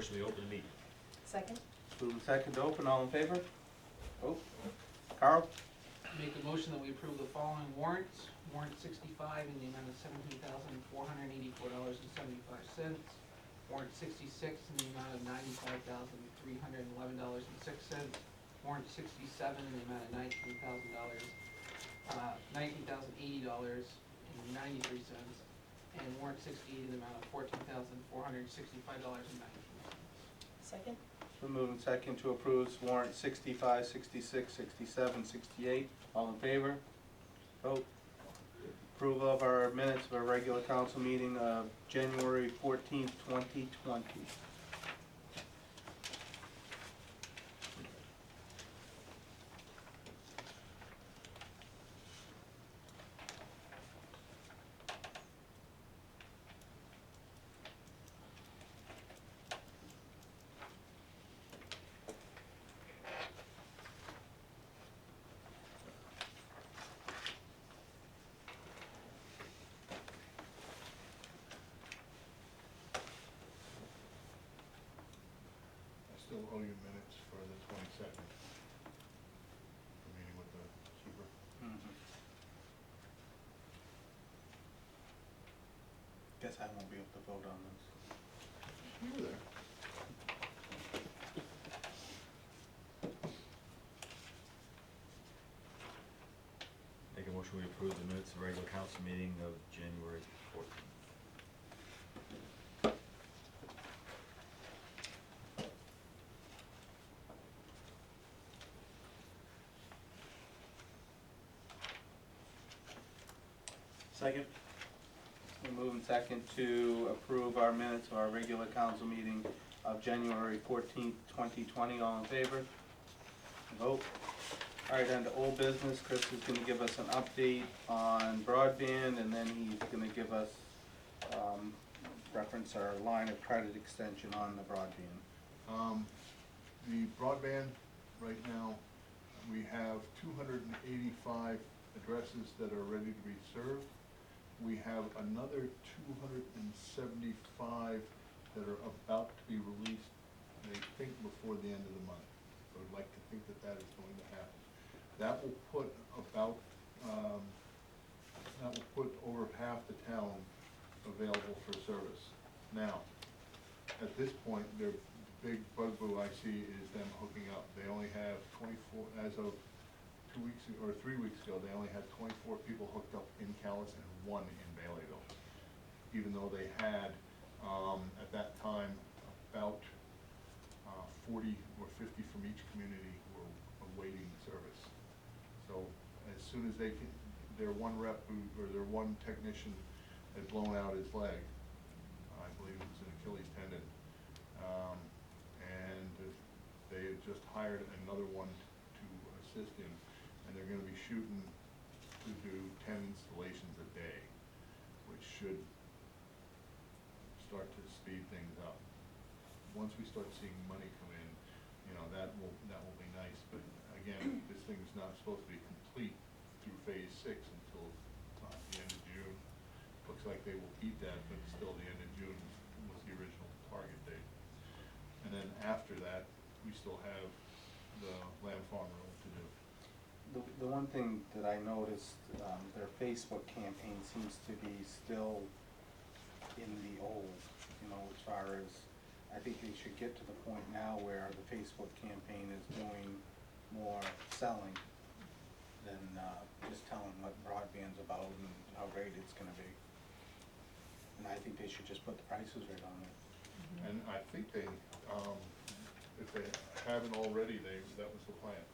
motion we open the meeting. Second? Move second to open, all in favor? Oh, Carl? Make a motion that we approve the following warrants. Warrant 65 in the amount of $17,484.75. Warrant 66 in the amount of $95,311.06. Warrant 67 in the amount of $19,080.93. And warrant 68 in the amount of $14,465.93. Second? We're moving second to approve warrant 65, 66, 67, 68. All in favor? Vote. Approval of our minutes of our regular council meeting of January 14th, 2020. I still owe you minutes for the 22nd, the meeting with the super. Guess I won't be able to vote on this. You were there. Make a motion we approve the minutes of regular council meeting of January 14th. Second. We're moving second to approve our minutes of our regular council meeting of January 14th, 2020. All in favor? Vote. All right, on to old business. Chris is going to give us an update on broadband, and then he's going to give us, reference our line of credit extension on the broadband. The broadband, right now, we have 285 addresses that are ready to be served. We have another 275 that are about to be released, they think before the end of the month. So I'd like to think that that is going to happen. That will put about, that will put over half the town available for service. Now, at this point, their big bugaboo I see is them hooking up. They only have 24, as of 2 weeks ago, or 3 weeks ago, they only had 24 people hooked up in Callis and 1 in Baileyville. Even though they had, at that time, about 40 or 50 from each community were awaiting service. So as soon as they can, their one rep who, or their one technician had blown out his leg, I believe it was an Achilles tendon, and they had just hired another one to assist him, and they're gonna be shooting to do 10 installations a day, which should start to speed things up. Once we start seeing money come in, you know, that will be nice, but again, this thing is not supposed to be complete through phase 6 until the end of June. Looks like they will beat that, but still the end of June was the original target date. And then after that, we still have the Lamb Farm Road to do. The one thing that I noticed, their Facebook campaign seems to be still in the old, you know, as far as, I think they should get to the point now where the Facebook campaign is doing more selling than just telling what broadband's about and how great it's gonna be. And I think they should just put the prices right on it. And I think they, if they haven't already, that was the plan.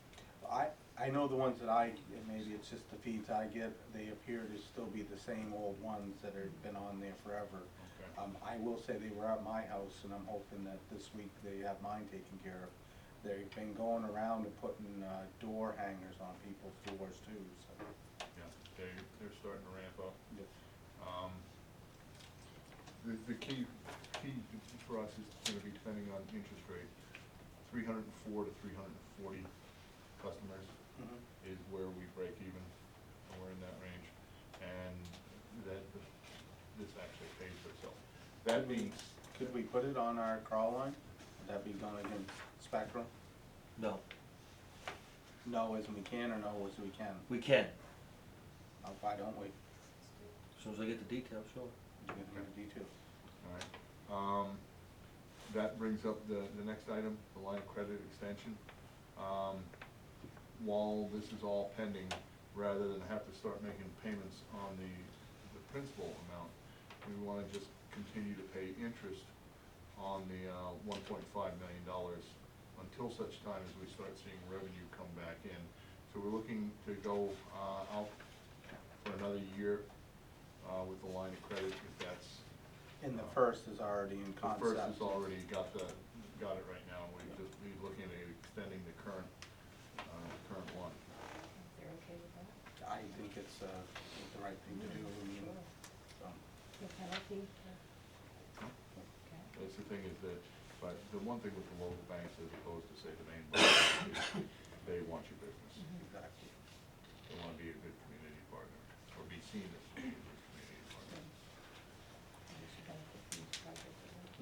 I know the ones that I, maybe it's just the feeds I get, they appear to still be the same old ones that have been on there forever. Okay. I will say they were at my house, and I'm hoping that this week they have mine taken care of. They've been going around and putting door hangers on people's doors too, so. Yeah, they're starting to ramp up. Yeah. The key for us is gonna be depending on interest rate. 304 to 340 customers is where we break even, and we're in that range. And that, this actually pays for itself. That means, Could we put it on our crawl line? that be going against Spectrum? No, No as in we can, or no as we can? we can, Why don't we? as soon as I get the details, sure. We can get the details. All right. That brings up the next item, the line of credit extension. While this is all pending, rather than have to start making payments on the principal amount, we wanna just continue to pay interest on the $1.5 million until such time as we start seeing revenue come back in. So we're looking to go out for another year with the line of credit, if that's. And the first is already in The concept. first has already got it right now, we're just looking at extending the current one. They're okay with that? I think it's the right thing to do, I mean, so. The penalty? That's the thing is that, but the one thing with the local banks as opposed to say the main bank is they want your business. Exactly. They want to be a good community partner, or be seen as a good community partner.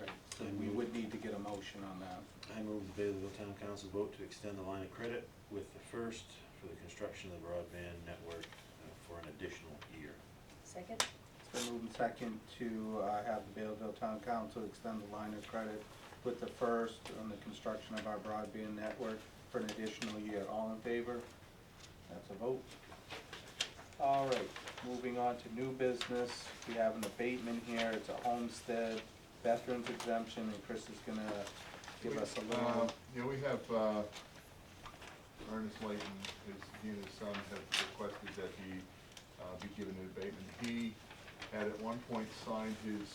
Right, so we would need to get a motion on that. I move the Baileyville Town Council vote to extend the line of credit with the first for the construction of the broadband network for an additional year. Second? It's been moved and second to have the Baileyville Town Council extend the line of credit with the first on the construction of our broadband network for an additional year. All in favor? That's a vote. All right, moving on to new business. We have an abatement here. It's a homestead, veterans exemption, and Chris is gonna give us a little. Yeah, we have Ernest Layton, he and his son have requested that he be given an abatement. He had at one point signed his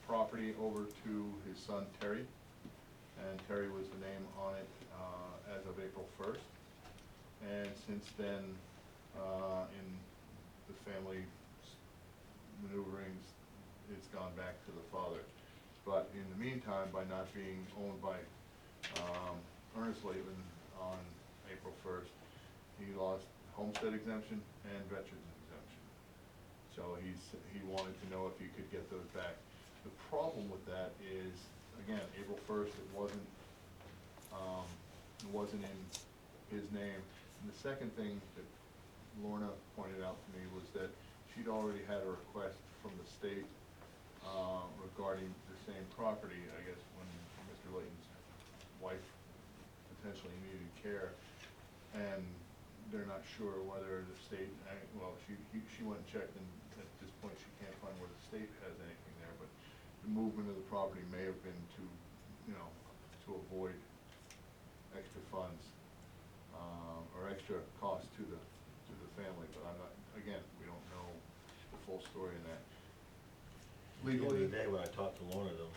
property over to his son Terry, and Terry was the name on it as of April 1st. And since then, in the family maneuverings, it's gone back to the father. But in the meantime, by not being owned by Ernest Layton on April 1st, he lost homestead exemption and veterans exemption. So he wanted to know if he could get those back. The problem with that is, again, April 1st, it wasn't in his name. And the second thing that Lorna pointed out to me was that she'd already had a request from the state regarding the same property, I guess, when Mr. Layton's wife potentially needed care, and they're not sure whether the state, well, she went and checked, and at this point, she can't find where the state has anything there, but the movement of the property may have been to, to avoid extra funds, or extra cost to the family, but I'm not, again, we don't know the full story in that. At the end of Legally, the day, when I talked to Lorna though,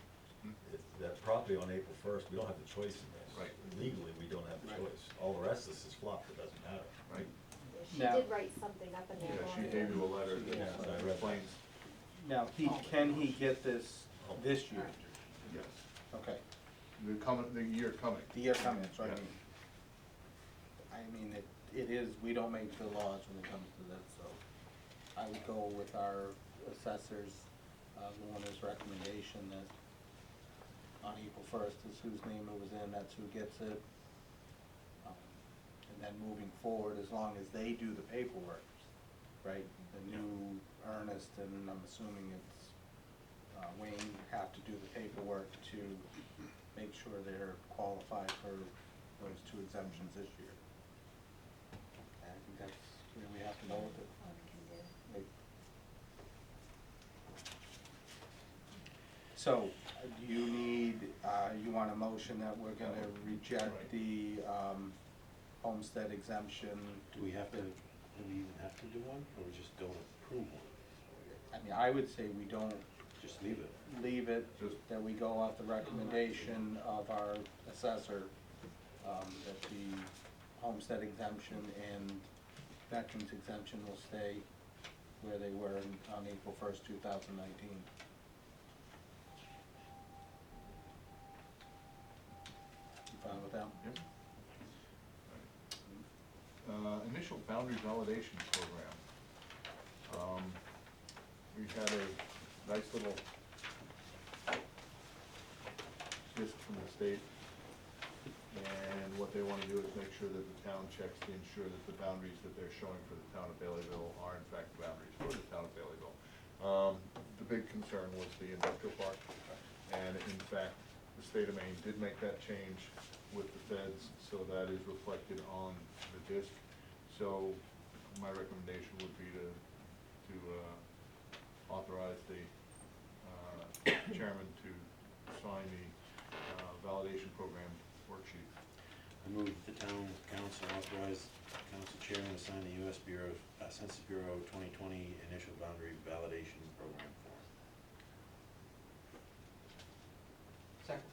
that property on April 1st, we don't have the choice in this. Right. Legally, we don't have the Right. choice. All the rest of this is fluff, it doesn't matter. right, She Now- did write something up in there. yeah, she Lauren. gave you a letter Yeah, I that read that. explains, Now, can he get this this year? yes, Okay, the year coming. the year coming, that's what I Yeah. mean. I mean, it is, we don't make the laws when it comes to this, so I would go with our assessors, Lorna's recommendation that on April 1st is whose name it was in, that's who gets it. And then moving forward, as long as they do the paperwork, right? The new Ernest, and I'm assuming it's Wayne, have to do the paperwork to make sure they're qualified for those two exemptions this year. And I think that's where we have to go with it. Like, so, do you need, you want a motion that we're gonna reject Right. the homestead exemption? Do we have to, do we even have to do one, or we just don't approve one? I mean, I would say we don't Just leave it. leave it, Just- that we go off the recommendation of our assessor, that the homestead exemption and veterans exemption will stay where they were on April 1st, 2019. You fine with that? Yep. Initial boundary validation program. We had a nice little disc from the state. And what they wanna do is make sure that the town checks to ensure that the boundaries that they're showing for the town of Baileyville are in fact the boundaries for the town of Baileyville. The big concern was the industrial park, and in fact, the state of Maine did make that change with the feds, so that is reflected on the disc. So my recommendation would be to authorize the chairman to sign the validation program worksheet. I move that the town council authorize council chairman to sign the US Bureau, Census Bureau 2020 initial boundary validation program form. Second.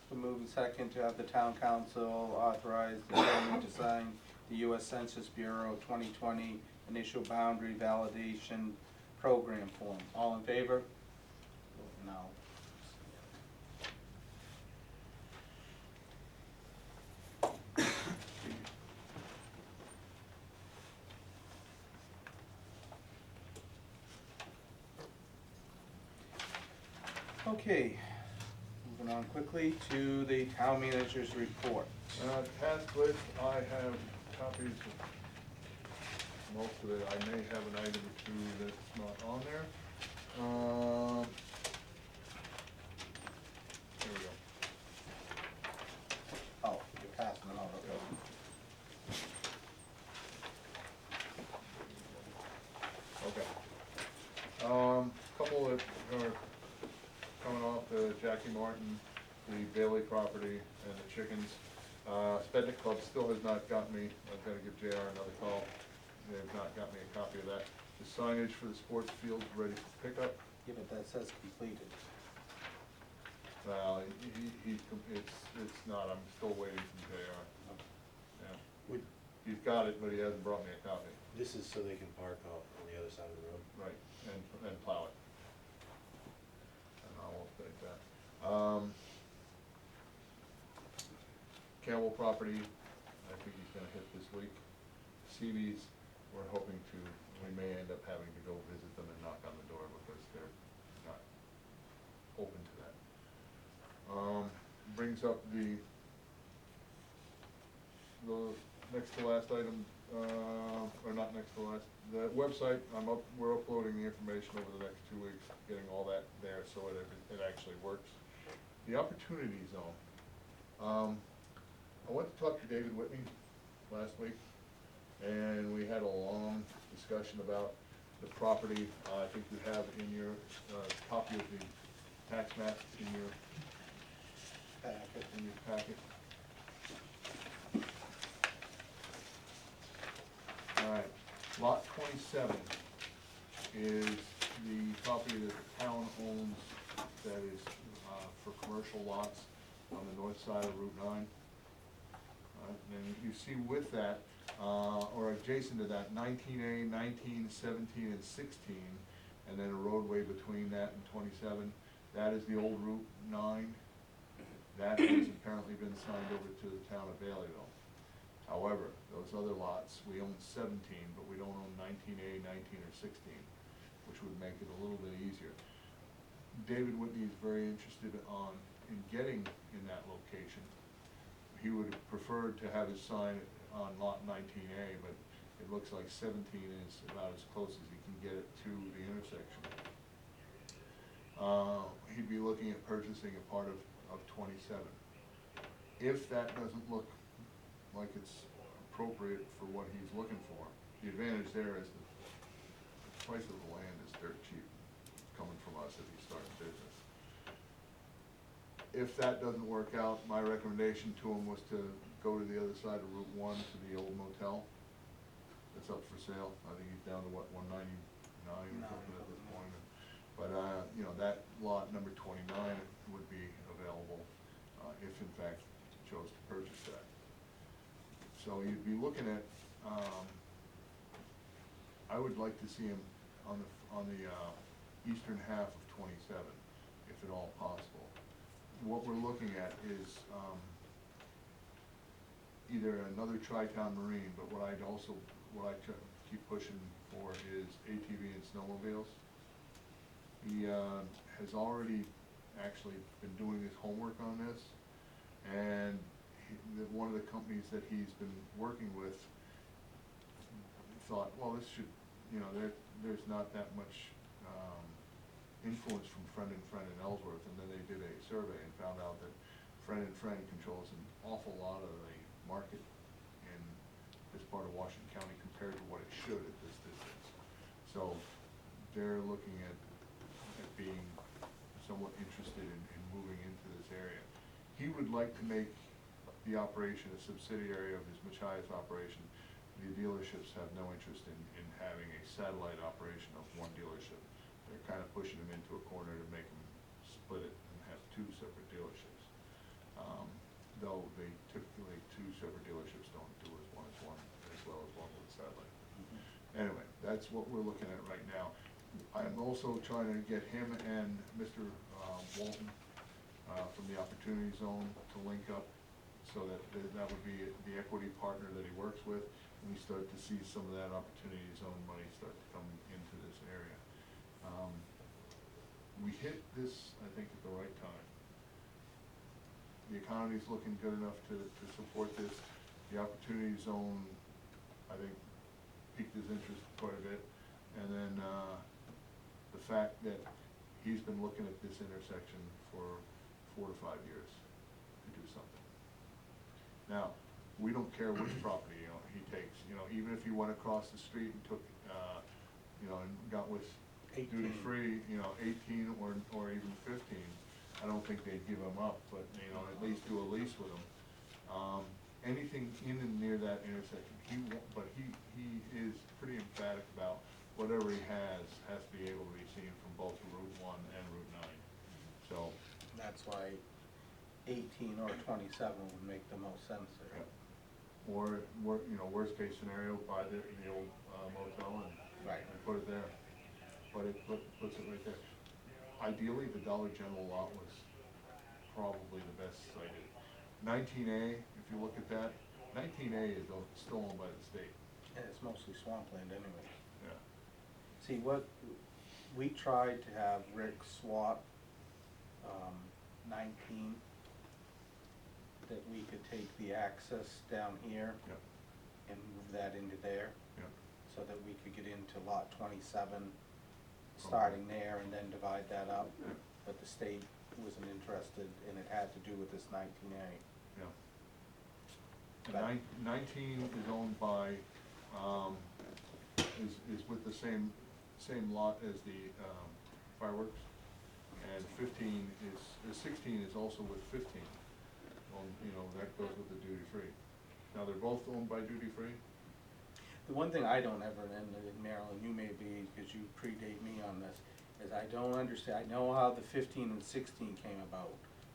So move and second to have the town council authorize the chairman to sign the US Census Bureau 2020 initial boundary validation program form. All in favor? No. Okay, moving on quickly to the town manager's report. Task list, I have copies of most of it. I may have an item or two that's not on there. Here we go. Oh, you're passing them out, okay. Okay. Couple that are coming off the Jackie Martin, the Bailey property, and the chickens. Spednick Club still has not got me, I've gotta give JR another call. They've not got me a copy of that. The signage for the sports field ready for pickup. Yeah, but that says completed. Well, it's not, I'm still waiting from JR. Yeah. Would, He's got it, but he hasn't brought me a copy. this is so they can park off on the other side of the road? Right, and plow it. And I'll update that. Campbell property, I think he's gonna hit this week. Seabees, we're hoping to, we may end up having to go visit them and knock on the door because they're not open to that. Brings up the next to last item, or not next to last, the website, we're uploading the information over the next 2 weeks, getting all that there so it actually works. The opportunity zone. I went to talk to David Whitney last week, and we had a long discussion about the property. I think you have in your copy of the tax map in your packet. All right, lot 27 is the property that the town owns that is for commercial lots on the north side of Route 9. And you see with that, or adjacent to that, 19A, 19, 17, and 16, and then a roadway between that and 27. That is the old Route 9. That has apparently been signed over to the town of Baileyville. However, those other lots, we own 17, but we don't own 19A, 19, or 16, which would make it a little bit easier. David Whitney is very interested in getting in that location. He would have preferred to have his sign on lot 19A, but it looks like 17 is about as close as he can get it to the intersection. He'd be looking at purchasing a part of 27. If that doesn't look like it's appropriate for what he's looking for, the advantage there is the price of the land is dirt cheap coming from us if he starts business. If that doesn't work out, my recommendation to him was to go to the other side of Route 1 to the old motel that's up for sale. I think he's down to what, 199 or something at this point. But, you know, that lot number 29 would be available if in fact chose to purchase that. So you'd be looking at, I would like to see him on the eastern half of 27, if at all possible. What we're looking at is either another Tri-Town Marine, but what I keep pushing for is ATV and snowmobiles. He has already actually been doing his homework on this, and one of the companies that he's been working with thought, well, this should, there's not that much influence from Friend and Ellsworth, and then they did a survey and found out that Friend controls an awful lot of the market in this part of Washington County compared to what it should at this distance. So they're looking at being somewhat interested in moving into this area. He would like to make the operation a subsidiary of his Machias operation. The dealerships have no interest in having a satellite operation of one dealership. They're kind of pushing him into a corner to make him split it and have two separate dealerships. Though they typically, two separate dealerships don't do as well as one with satellite. Anyway, that's what we're looking at right now. I'm also trying to get him and Mr. Walton from the Opportunity Zone to link up, so that would be the equity partner that he works with, and we start to see some of that Opportunity Zone money start to come into this area. We hit this, I think, at the right time. The economy's looking good enough to support this. The Opportunity Zone, I think, piqued his interest quite a bit. And then the fact that he's been looking at this intersection for 4 to 5 years to do something. Now, we don't care which property he takes. Even if he went across the street and took, and got with 18. duty free, 18 or even 15. I don't think they'd give him up, but at least do a lease with him. Anything in and near that intersection, but he is pretty emphatic about whatever he has to be able to be seen from both Route 1 and Route 9. So That's why 18 or 27 would make the most sense there. yeah. Or worst case scenario, buy the old motel and Right. put it there. But it puts it right there. Ideally, the Dollar General lot was probably the best sited. 19A, if you look at that, 19A is still owned by the state. And it's mostly swampland anyway. Yeah. See, we tried to have Rick swap 19, that we could take the access down here Yep. and move that into there, Yep. so that we could get into lot 27, starting there, and then divide that up. Yep. But the state wasn't interested, and it had to do with this 19A. Yeah. And 19 is owned by, is with the same lot as the fireworks, and 16 is also with 15. That goes with the duty free. Now, they're both owned by duty free? The one thing I don't ever, and Marilyn, you may be, because you predate me on this, is I don't understand, I know how the 15 and 16 came about,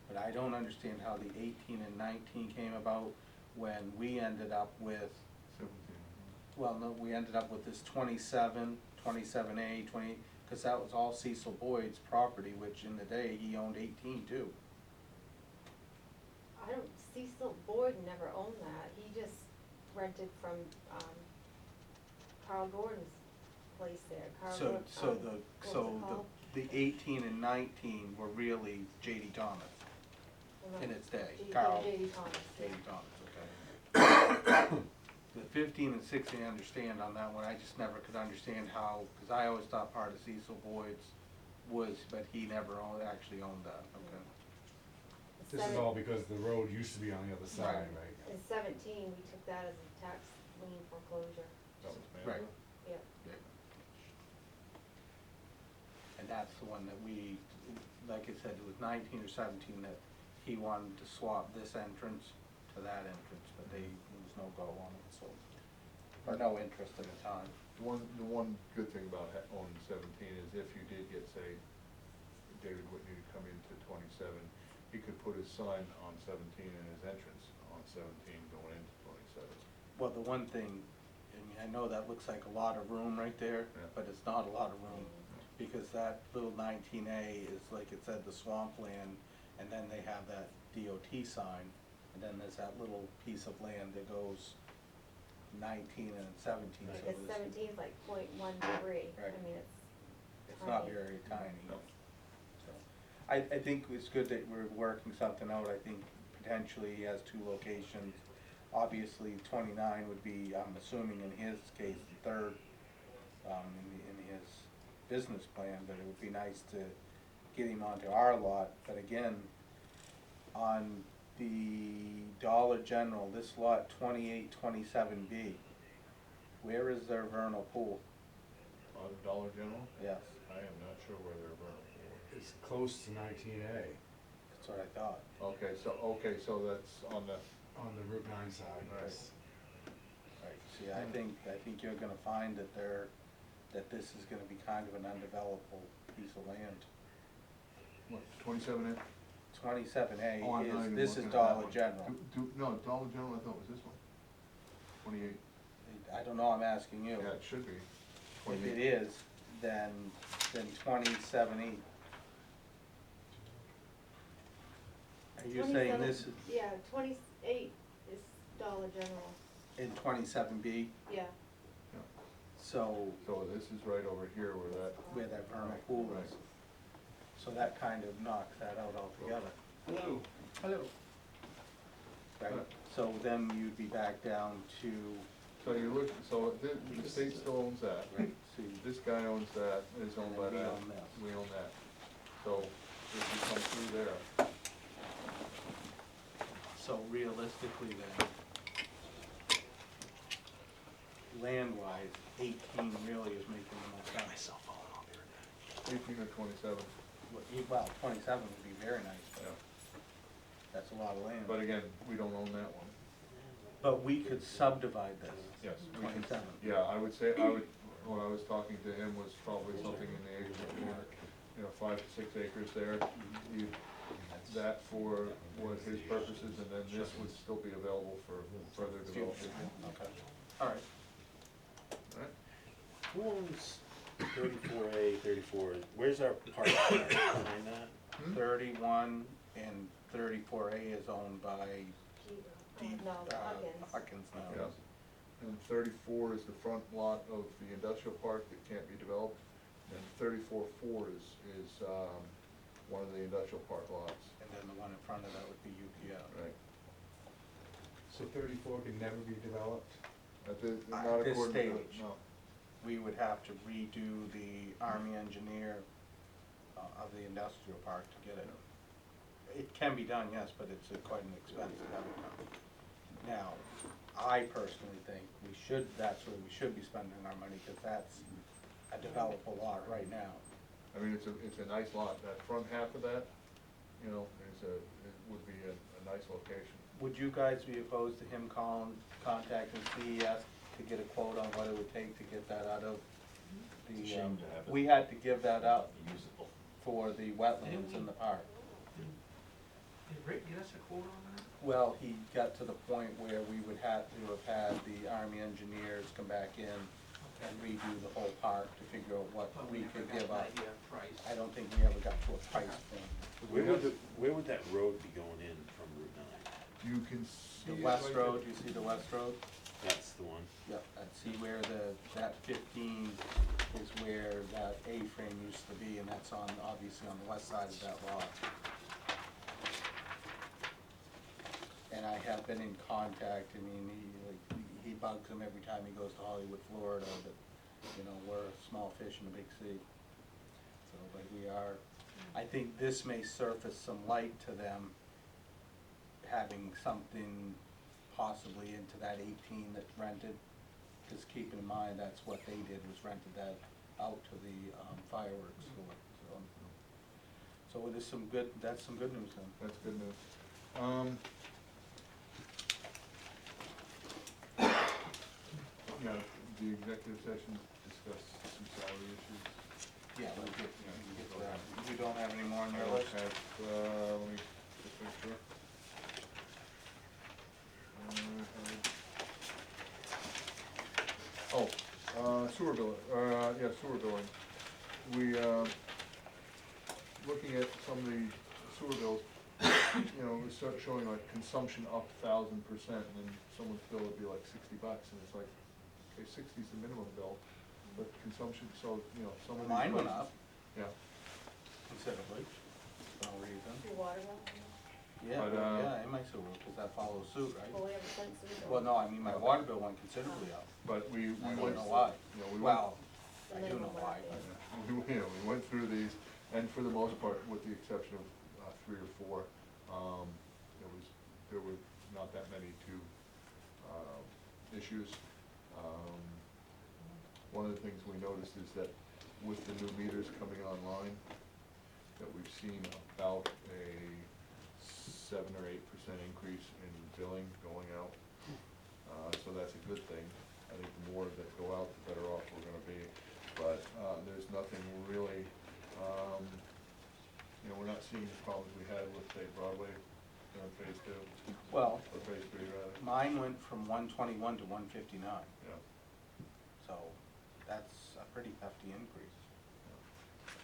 but I don't understand how the 18 and 19 came about when we ended up with, 17. well, no, we ended up with this 27, 27A, because that was all Cecil Boyd's property, which in the day, he owned 18 too. Cecil Boyd never owned that, he just rented from, Carl Gordon's place there, Carl So, Gordon, so what was it the called? 18 and 19 were really J.D. Thomas Well, in its day, J.D. Carl. J.D. Thomas, yeah. J.D. Thomas, okay. The 15 and 16 I understand on that one, I just never could understand how, because I always thought part of Cecil Boyd's was, but he never actually owned that, okay. This is all because the road used to be on the other side, right? In 17, we took that as a tax lien foreclosure, That was Right. yeah. And that's the one that we, like I said, it was 19 or 17 that he wanted to swap this entrance to that entrance, but there was no go on it, so, or no interest at the time. The one good thing about owning 17 is if you did get, say, David Whitney to come into 27, he could put his sign on 17 and his entrance on 17 going into 27. Well, the one thing, I mean, I know that looks like a lot of room right there, Yeah. but it's not a lot of room, because that little 19A is, like it said, the swampland, and then they have that DOT sign, and then there's that little piece of land that goes 19 and 17, so Because there's, 17 is like .13, I Right. mean, it's not tiny. very tiny. No. So, I think it's good that we're working something out. I think potentially he has two locations. Obviously, 29 would be, I'm assuming in his case, the third, in his business plan, but it would be nice to get him onto our lot. But again, on the Dollar General, this lot 2827B, where is their vernal pool? Dollar General? Yes, I am not sure where they're burning. It's close to 19A, that's what I thought. Okay, so that's on the, on the Route 9 side. Right. Right, see, I think you're gonna find that that this is gonna be kind of an undevelopable piece of land. what, 27 inch? 27A Oh, I'm not is, even this looking is at that Dollar one. General. No, Dollar General, I thought was this one. 28, I don't know, I'm asking you. yeah, it should be. If 28. it is, then 27E. Are you saying this is 28 is Dollar General, in 27B? yeah. Yeah. So, So this is right over here where that vernal pool is. So that kind of knocks that out altogether. Hello. Hello. Right, so then you'd be back down to, So you look, so the state still owns that. right, see, This guy owns that, is owned by And then we that. own this. We own that. So if you come through there, so realistically then, land-wise, 18 really is making the most sense. 18 or 27, Well, 27 would be very nice, yeah. but that's a lot of land. But again, we don't own that one. But we could subdivide this. Yes, we can. 27. Yeah, I would say, when I was talking to him was probably something in the acre, you know, 5 to 6 acres there. You, that for what his purposes, and then this would still be available for further development. Okay, all right. Alright? Who owns 34A, 34, where's our park behind that? 31 and 34A is owned by No, Huggins. Huggins now. Yeah. And 34 is the front lot of the industrial park that can't be developed, and 34-4 is one of the industrial park lots. And then the one in front of that would be UPL. Right. So 34 can never be developed? At this, At not this according to, stage. no. We would have to redo the Army engineer of the industrial park to get it. It can be done, yes, but it's quite an expense to have it done. Now, I personally think that's where we should be spending our money, because that's a developable lot right now. I mean, it's a nice lot. That front half of that, you know, it would be a nice location. Would you guys be opposed to him contacting CES to get a quote on what it would take to get that out of the, It's a shame to have it we had to give that up usable. for the wetlands in the park. Did Rick get us a quote on that? Well, he got to the point where we would have to have had the Army engineers come back in and redo the whole park to figure out what But we never could got give an up. idea of price. I don't think we ever got to a price point. Where would that road be going in from Route 9? You can see. The it west right road, there. you see the west road? That's the one. Yep, and see where that 15 is where that A-frame used to be, and that's obviously on the west side of that lot. And I have been in contact, I mean, he bugs him every time he goes to Hollywood, Florida, but, you know, we're a small fish in a big sea. So, but we are, I think this may surface some light to them, having something possibly into that 18 that rented, because keeping in mind, that's what they did, was rented that out to the fireworks store, so. So it is that's some good news then. That's good news. Yeah, the executive session discussed some salary issues. Yeah, we'll get to that. You don't have any more on I your don't list? have, let me just make sure. Sewer billing, sewer billing. We, looking at some of the sewer bills, you know, we start showing like consumption up 1,000%, and then someone's bill would be like $60, and it's like, okay, 60's the minimum bill, but consumption, so, you know, some of these Mine went places- up Yeah, considerably. So, no reason. Your water bill? Yeah, But, yeah, and my sewer, because that follows suit, right? Well, we have a sense of. Well, no, I mean, my water bill went considerably up. But we I don't went, know why. you know, we went, Well, The I do minimum know went why, up, but. yeah. we went through these, and for the most part, with the exception of, 3 or 4, there were not that many issues. One of the things we noticed is that with the new meters coming online, that we've seen about a 7 or 8% increase in billing going out. So that's a good thing. I think the more that go out, the better off we're gonna be. But, there's nothing really, we're not seeing the problems we had with, say, Broadway during phase 2. Well, Or phase 3 rather. mine went from 121 to 159, Yeah. so that's a pretty hefty increase.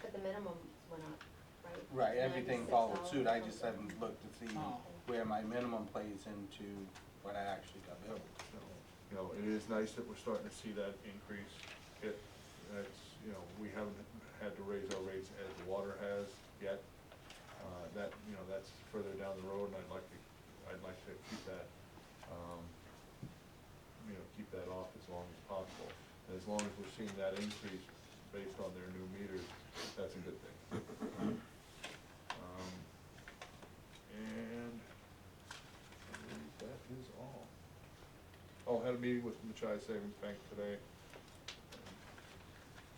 But the minimum went up, right? Right, everything followed suit, I just $96 haven't looked to see Oh. where my minimum plays into what I actually got billed. So, it is nice that we're starting to see that increase hit. It's, we haven't had to raise our rates as the water has yet. That's further down the road, and I'd like to keep that, keep that off as long as possible. And as long as we're seeing that increase based on their new meters, that's a good thing. And I believe that is all. Oh, had a meeting with Machi Savings Bank today.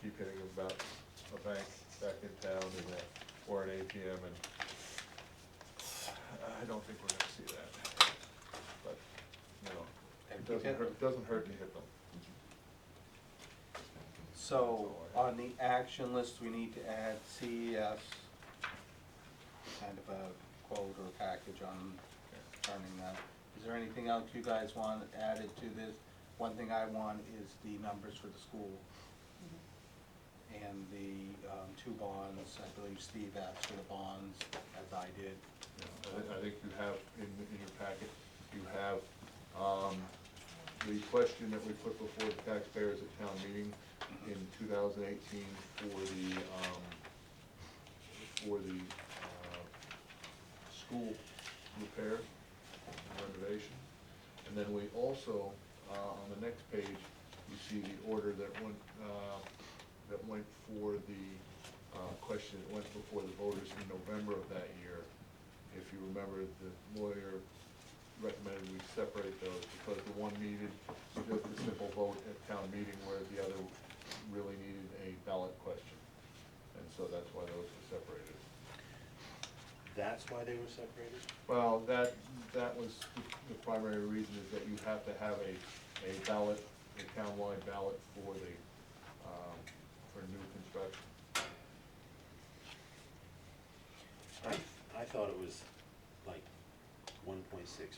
Keep hitting about a bank back in town or an ATM, and I don't think we're gonna see that. But, it doesn't hurt to hit them. So, on the action list, we need to add CES, kind of a quote or package on turning that. Is there anything else you guys want added to this? One thing I want is the numbers for the school and the 2 bonds. I believe Steve asked for the bonds, as I did. I think you have in your packet, you have the question that we put before the taxpayers at town meeting in 2018 for the school repair and renovation. And then we also, on the next page, you see the order that went for the question that went before the voters in November of that year. If you remember, the lawyer recommended we separate those because the one needed just a simple vote at town meeting, whereas the other really needed a ballot question. And so that's why those were separated. That's why they were separated? Well, that was the primary reason, is that you have to have a ballot, a townwide ballot for new construction. I thought it was like 1.6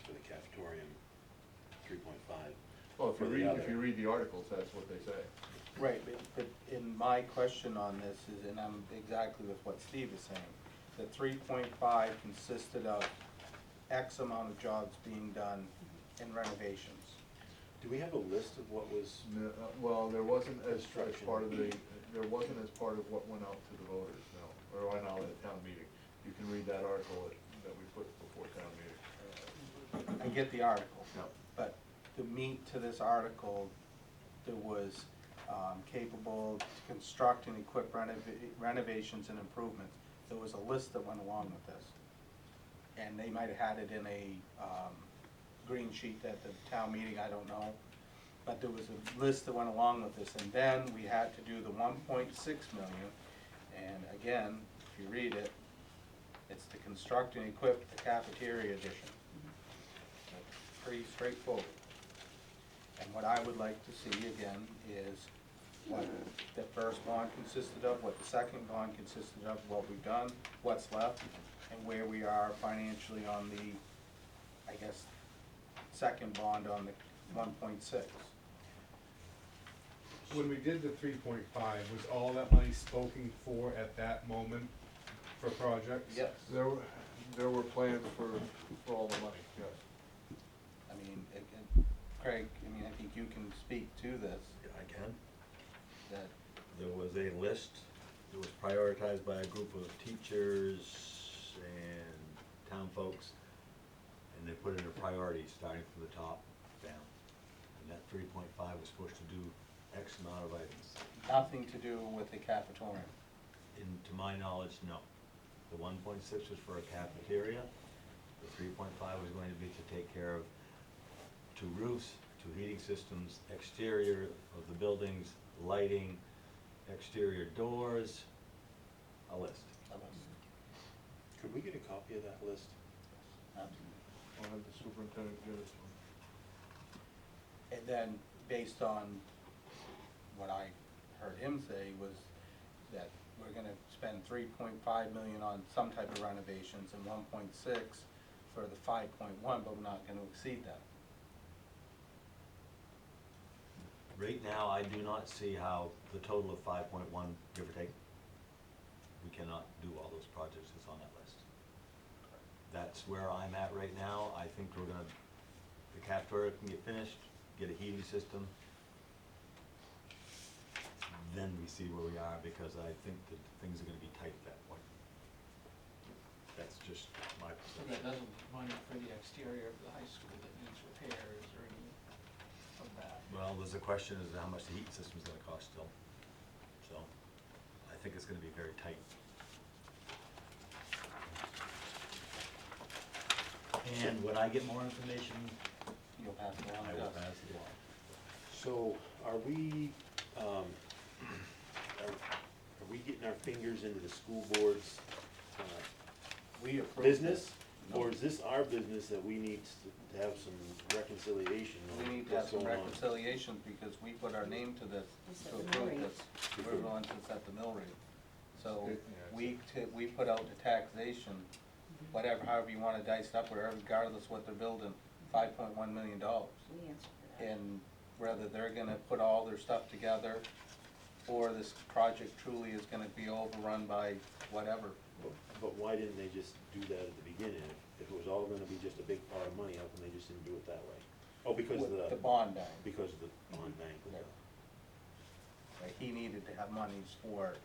for the cafetorium, 3.5. Well, for the other. if you read the articles, that's what they say. Right, but in my question on this is, and I'm exactly with what Steve is saying, the 3.5 consisted of X amount of jobs being done in renovations. Do we have a list of what was? Well, there wasn't as Construction. part of what went out to the voters, no, or went out at town meeting. You can read that article that we put before town meeting. I get the article, Yeah. but the meat to this article, there was capable to construct and equip renovations and improvements. There was a list that went along with this. And they might have had it in a green sheet at the town meeting, I don't know. But there was a list that went along with this, and then we had to do the 1.6 million. And again, if you read it, it's to construct and equip the cafeteria addition. That's pretty straightforward. And what I would like to see again is what the first bond consisted of, what the second bond consisted of, what we've done, what's left, and where we are financially on the, I guess, second bond on the 1.6. When we did the 3.5, was all that money spoken for at that moment for projects? Yes. There were plans for all the money, yes. I mean, Craig, I mean, I think you can speak to this, I can. that, There was a list, it was prioritized by a group of teachers and town folks, and they put in their priorities, starting from the top down. And that 3.5 was supposed to do X amount of items. Nothing to do with the cafeteria. And to my knowledge, no. The 1.6 was for a cafeteria, the 3.5 was going to be to take care of 2 roofs, 2 heating systems, exterior of the buildings, lighting, exterior doors, a list. Could we get a copy of that list? I'll have the superintendent get us one. And then, based on what I heard him say, was that we're gonna spend 3.5 million on some type of renovations and 1.6 for the 5.1, but we're not gonna exceed that. Right now, I do not see how the total of 5.1, give or take, we cannot do all those projects that's on that list. That's where I'm at right now. I think we're gonna, the cafeteria can get finished, get a heating system. Then we see where we are, because I think that things are gonna be tight at that point. That's just my So that perception. doesn't leave money for the exterior of the high school that needs repairs or any of that. Well, there's a question as to how much the heating system's gonna cost still. So, I think it's gonna be very tight. And when I get more information, You'll pass it along I to will us. pass it along. So are we, are we getting our fingers into the school board's We approved business? this. Or No. is this our business that we need to have some reconciliation on We need to have what's some going on? reconciliation, because we put our name to this, We set to the mill approve rate. this. We're the ones that set the mill rate. So, Yeah, we put out the taxation, whatever, however you wanna dice it up, or regardless what they're building, $5.1 million. We answered for that. And whether they're gonna put all their stuff together, or this project truly is gonna be overrun by whatever. But why didn't they just do that at the beginning? If it was all gonna be just a big pot of money, how come they just didn't do it that way? Oh, because of With the. the bond bank. Because of the bond bank. Right. Like, he needed to have monies for,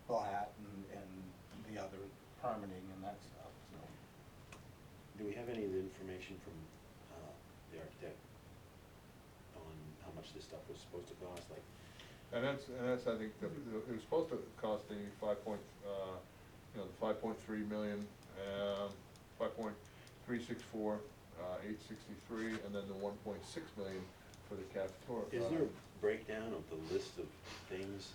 Blatt and the other permitting and that stuff, so. Do we have any of the information from, the architect on how much this stuff was supposed to cost, like? And that's, I think, it was supposed to cost the 5.3 million, 5.364, 863, and then the 1.6 million for the cafeteria. Is there a breakdown of the list of things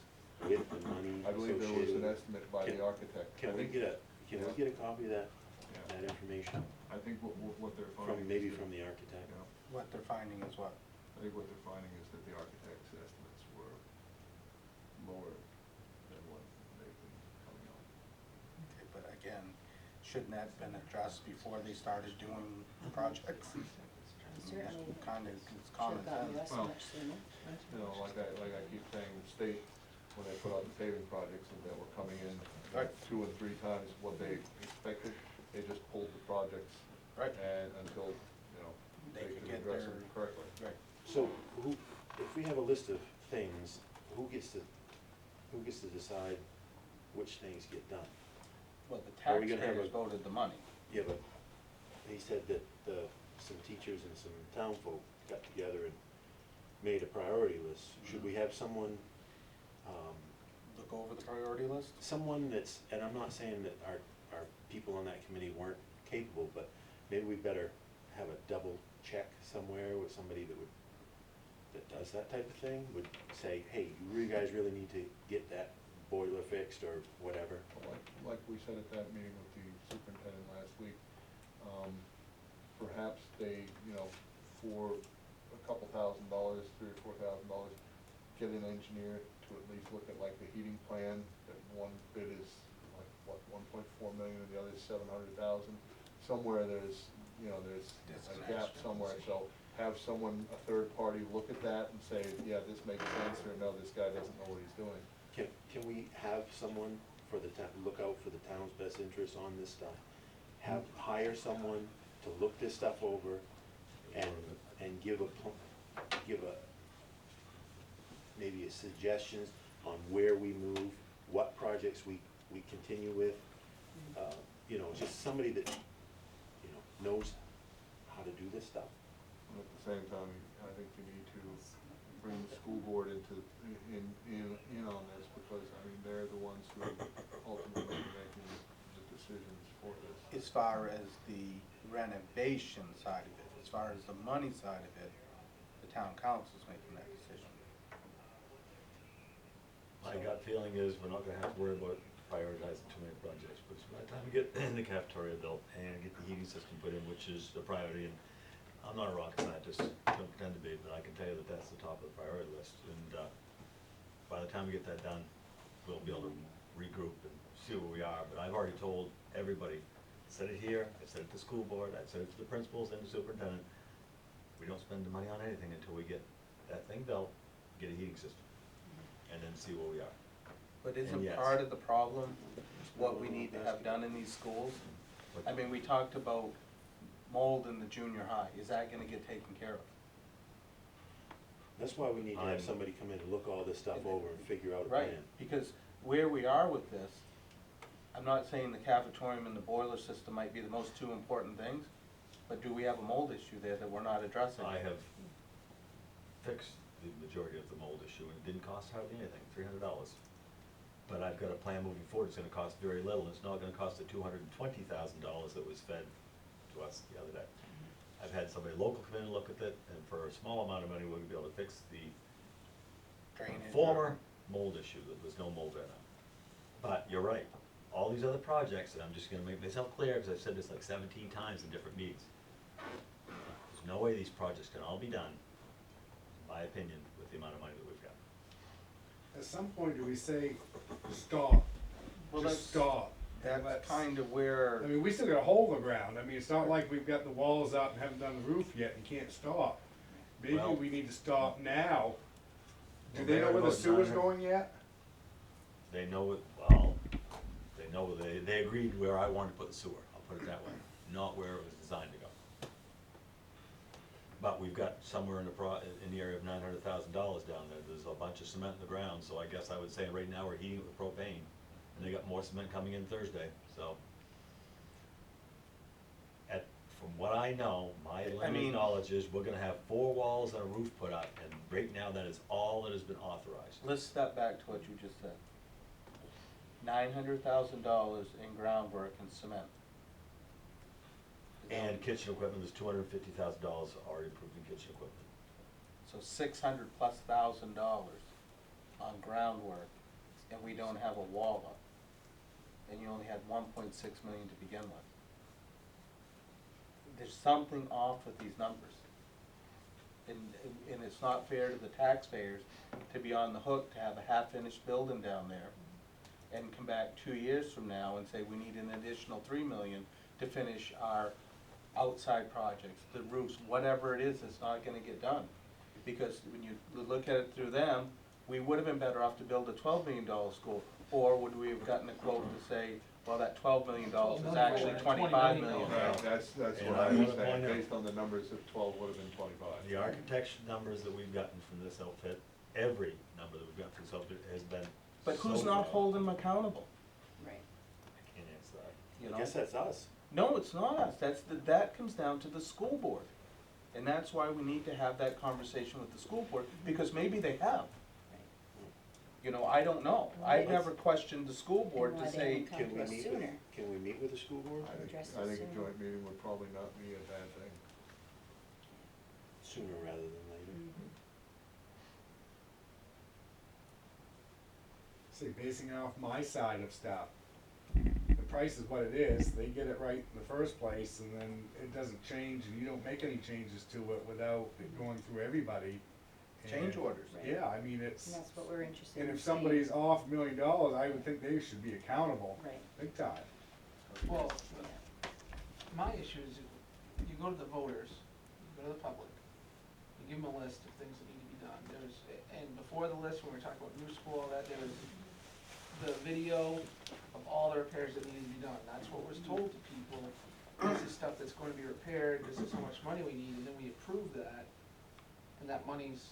with the money I believe there was associated an with- estimate by the Can- architect. Can I we think- get can we yeah. get a copy of that, Yeah. that information I think what they're finding. from, maybe is that, from the architect? you know, What they're finding is what? I think what they're finding is that the architect's estimates were lower than what they've been coming out. Okay, but again, shouldn't that have been addressed before they started doing projects? Certainly. Kinda, it's common Should've gotten the sense. rest much sooner. You know, like I keep saying, the state, when they put out the paving projects that were coming in Right. 2 and 3 times what they expected, they just pulled the projects. Right. And until, you know, They they could could get address their- them correctly. Right. So who, if we have a list of things, who gets to decide which things get done? Well, the Are we gonna have taxpayers a- voted the money. Yeah, but he said that some teachers and some town folk got together and made a priority list. Should we have someone, Look over the priority list. someone that's, and I'm not saying that our people on that committee weren't capable, but maybe we better have a double check somewhere with somebody that does that type of thing, would say, hey, you guys really need to get that boiler fixed or whatever. Like we said at that meeting with the superintendent last week, perhaps they, you know, for a couple $1,000, $3,000 or $4,000, get an engineer to at least look at like the heating plan, that one bid is like, what, 1.4 million and the other is 700,000. Somewhere there's, you know, there's a gap somewhere, so have someone, a third party, look at that and say, yeah, this makes sense, or no, this guy doesn't know what he's doing. Can we have someone for the town, look out for the town's best interests on this stuff? Hire someone to look this stuff over and give maybe suggestions on where we move, what projects we continue with, You know, just somebody that, you know, knows how to do this stuff. And at the same time, I think you need to bring the school board in on this, because, I mean, they're the ones who ultimately are making the decisions for this. As far as the renovation side of it, as far as the money side of it, the town council's making that decision. My gut feeling is we're not gonna have to worry about prioritizing too many projects, but by the time we get the cafeteria built and get the heating system put in, which is the priority, and I'm not a rocket scientist, don't pretend to be, but I can tell you that that's the top of the priority list, and, by the time we get that done, we'll be able to regroup and see where we are, but I've already told everybody, I said it here, I said it to the school board, I said it to the principals and the superintendent, we don't spend the money on anything until we get that thing built, get a heating system, and then see where we are. But And isn't yes. part of the problem what we need to have done in these schools? I mean, we talked about mold in the junior high, is that gonna get taken care of? That's why we need to have I'm- somebody come in and look all this stuff over and figure out a Right, plan. because where we are with this, I'm not saying the cafetorium and the boiler system might be the most two important things, but do we have a mold issue there that we're not addressing? I have fixed the majority of the mold issue, and it didn't cost hardly anything, $300. But I've got a plan moving forward, it's gonna cost very little, and it's not gonna cost the $220,000 that was fed to us the other day. I've had somebody local come in and look at it, and for a small amount of money, we'll be able to fix the Drainage. former mold issue, that there's no mold there now. But you're right, all these other projects, and I'm just gonna make myself clear, because I've said this like 17 times in different meetings. There's no way these projects can all be done, in my opinion, with the amount of money that we've got. At some point, do we say, stop, Well, just that's- stop? That's Let's- kind of where. I mean, we still got a hole in the ground, I mean, it's not like we've got the walls up and haven't done the roof yet and can't stop. Maybe Well- we need to stop now. Do Well, they know they're where the about sewer's 900 going yet? They know it, well, they know, they agreed where I wanted to put the sewer, I'll put it that way, not where it was designed to go. But we've got somewhere in in the area of $900,000 down there, there's a bunch of cement in the ground, so I guess I would say right now we're heating it with propane. And they got more cement coming in Thursday, so. From what I know, my limited mean- knowledge is we're gonna have 4 walls and a roof put up, and right now that is all that has been authorized. Let's step back to what you just said. $900,000 in groundwork and cement. And kitchen equipment, there's $250,000 already approved in kitchen equipment. So $600,000+ on groundwork, and we don't have a wall up. And you only had 1.6 million to begin with. There's something off with these numbers. And it's not fair to the taxpayers to be on the hook to have a half-finished building down there and come back 2 years from now and say we need an additional 3 million to finish our outside projects, the roofs, whatever it is that's not gonna get done. Because when you look at it through them, we would have been better off to build a $12 million school, or would we have gotten a quote to say, well, that $12 million is actually $25 million? Right, that's And what I I was wanna saying, point out- based on the numbers, if 12 would have been 25. The architecture numbers that we've gotten from this outfit, every number that we've gotten from this outfit has been But who's so not good. holding them accountable? Right. I can't answer that. You I know? guess that's us. No, it's not us, that comes down to the school board. And that's why we need to have that conversation with the school board, because maybe they have. You know, I don't know, I've Right. never questioned the school board And to why they say, haven't come Can to we us meet sooner. with, can we meet with the school board? Address I it think a sooner. joint meeting would probably not be a bad thing. Sooner rather than later. Mhm. See, basing it off my side of stuff, the price is what it is, they get it right in the first place, and then it doesn't change, and you don't make any changes to it without it going through everybody. change And- orders. Right. Yeah, I mean, it's, And that's what we're interested in and if seeing. somebody's off $1 million, I would think they should be accountable, Right. big time. Well, my issue is you go to the voters, you go to the public, you give them a list of things that need to be done. And before the list, when we were talking about new school, all that, there was the video of all the repairs that needed to be done. That's what was told to people. This is stuff that's going to be repaired, this is how much money we need, and then we approve that, and that money's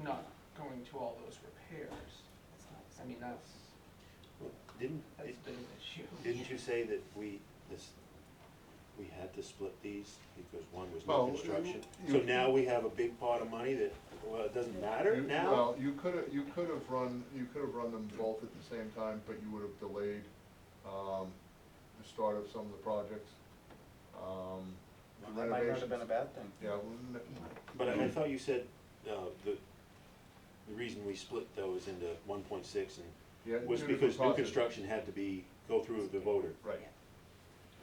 not going to all those repairs. That's not I mean, acceptable. Well, didn't, that's been an issue. huge. Didn't you say that we had to split these because one was Well, new construction? you- So now we have a big pot of money that, well, it doesn't matter now? Well, you could have run them both at the same time, but you would have delayed, the start of some of the projects. That might not have been a bad thing. Yeah, But I thought you said, the reason we split those into 1.6 yeah, was two because different new processes. construction had to go through the voter. Right.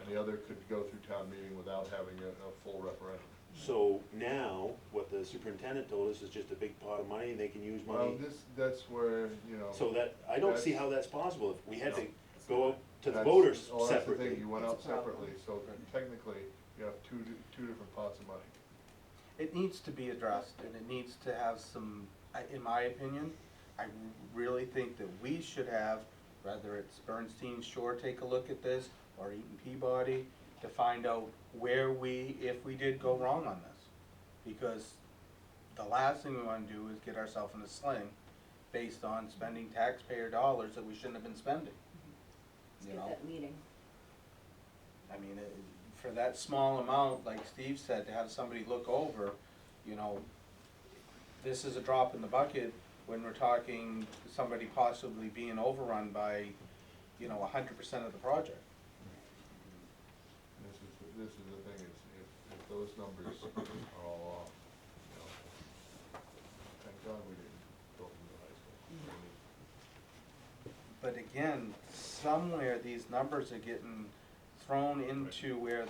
And the other could go through town meeting without having a full referendum. So now, what the superintendent told us is just a big pot of money, they can use Well, money. that's where, you know. So that, I don't see that's- how that's possible, if we had to No. go out to the that's- voters well, that's the thing, separately. you went out It's a problem. separately, so technically, you have two different pots of money. It needs to be addressed, and it needs to have some, in my opinion, I really think that we should have, whether it's Bernstein Shore take a look at this, or Eaton Peabody, to find out where if we did go wrong on this. Because the last thing we wanna do is get ourselves in a sling based on spending taxpayer dollars that we shouldn't have been spending. Let's You get know? that meeting. I mean, for that small amount, like Steve said, to have somebody look over, you know, this is a drop in the bucket when we're talking somebody possibly being overrun by, 100% of the project. And this is the thing, is if those numbers are all off, you know, thank God we didn't go from the high school. But again, somewhere these numbers are getting thrown into where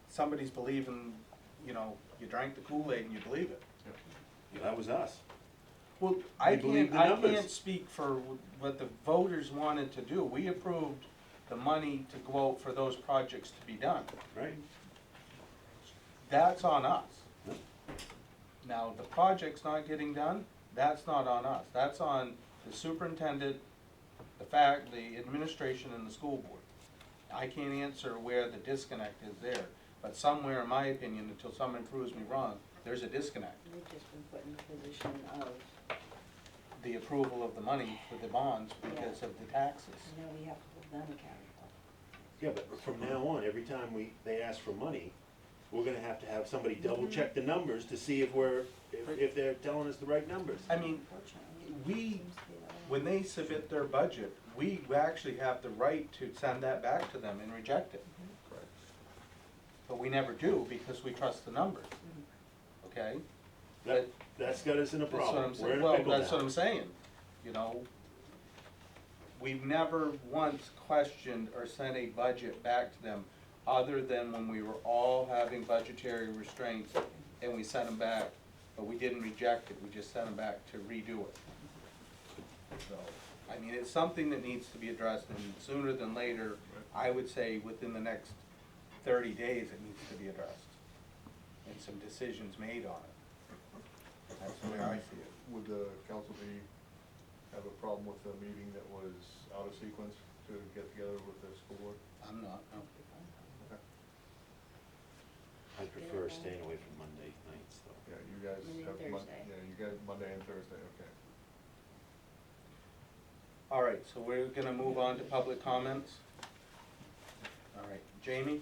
somebody's believing, you drank the Kool-Aid and you believe it. Yeah, that was us. Well, I We believe can't, the I numbers. can't speak for what the voters wanted to do. We approved the money to go out for those projects to be done. Right. That's on us. Now, the project's not getting done, that's not on us. That's on the superintendent, the administration, and the school board. I can't answer where the disconnect is there, but somewhere, in my opinion, until someone proves me wrong, there's a disconnect. We've just been put in the position of, The approval of the money for the bonds because of the taxes. now we have to hold them accountable. Yeah, but from now on, every time they ask for money, we're gonna have to have somebody double check the numbers to see if if they're telling us the right numbers. I mean, Unfortunately, we, it seems to be that way. when they submit their budget, we actually have the right to send that back to them and reject it. Correct. But we never do because we trust the numbers, okay? That's got us in a That's what problem. I'm We're saying, in a well, pickle that's what now. I'm saying, We've never once questioned or sent a budget back to them, other than when we were all having budgetary restraints and we sent them back, but we didn't reject it, we just sent them back to redo it. So, I mean, it's something that needs to be addressed, and sooner than later, I would say within the next 30 days, it needs to be addressed, and some decisions made on it. That's the way I see it. Would the council have a problem with a meeting that was out of sequence to get together with the school board? I'm not, no. Okay. I prefer staying away from Monday nights, though. Yeah, you guys Monday and have, Thursday. yeah, you got Monday and Thursday, okay. All right, so we're gonna move on to public comments. All right, Jamie,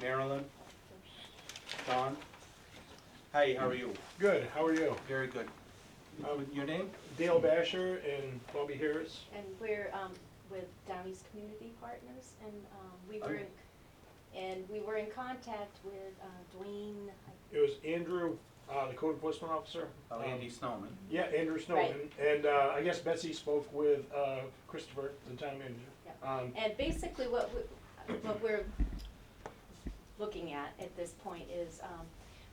Marilyn, John? Hi, how are you? Good, how are you? Very good. Your name? Dale Basher and Bobby Harris. And we're, with Downey's Community Partners, and, we were in contact with, Dwayne, It was Andrew, the code enforcement officer. Oh, Andy Snowman. Yeah, Andrew Snowden. And I guess Betsy spoke with Christopher, the town manager. Yeah. And basically what we're looking at this point is,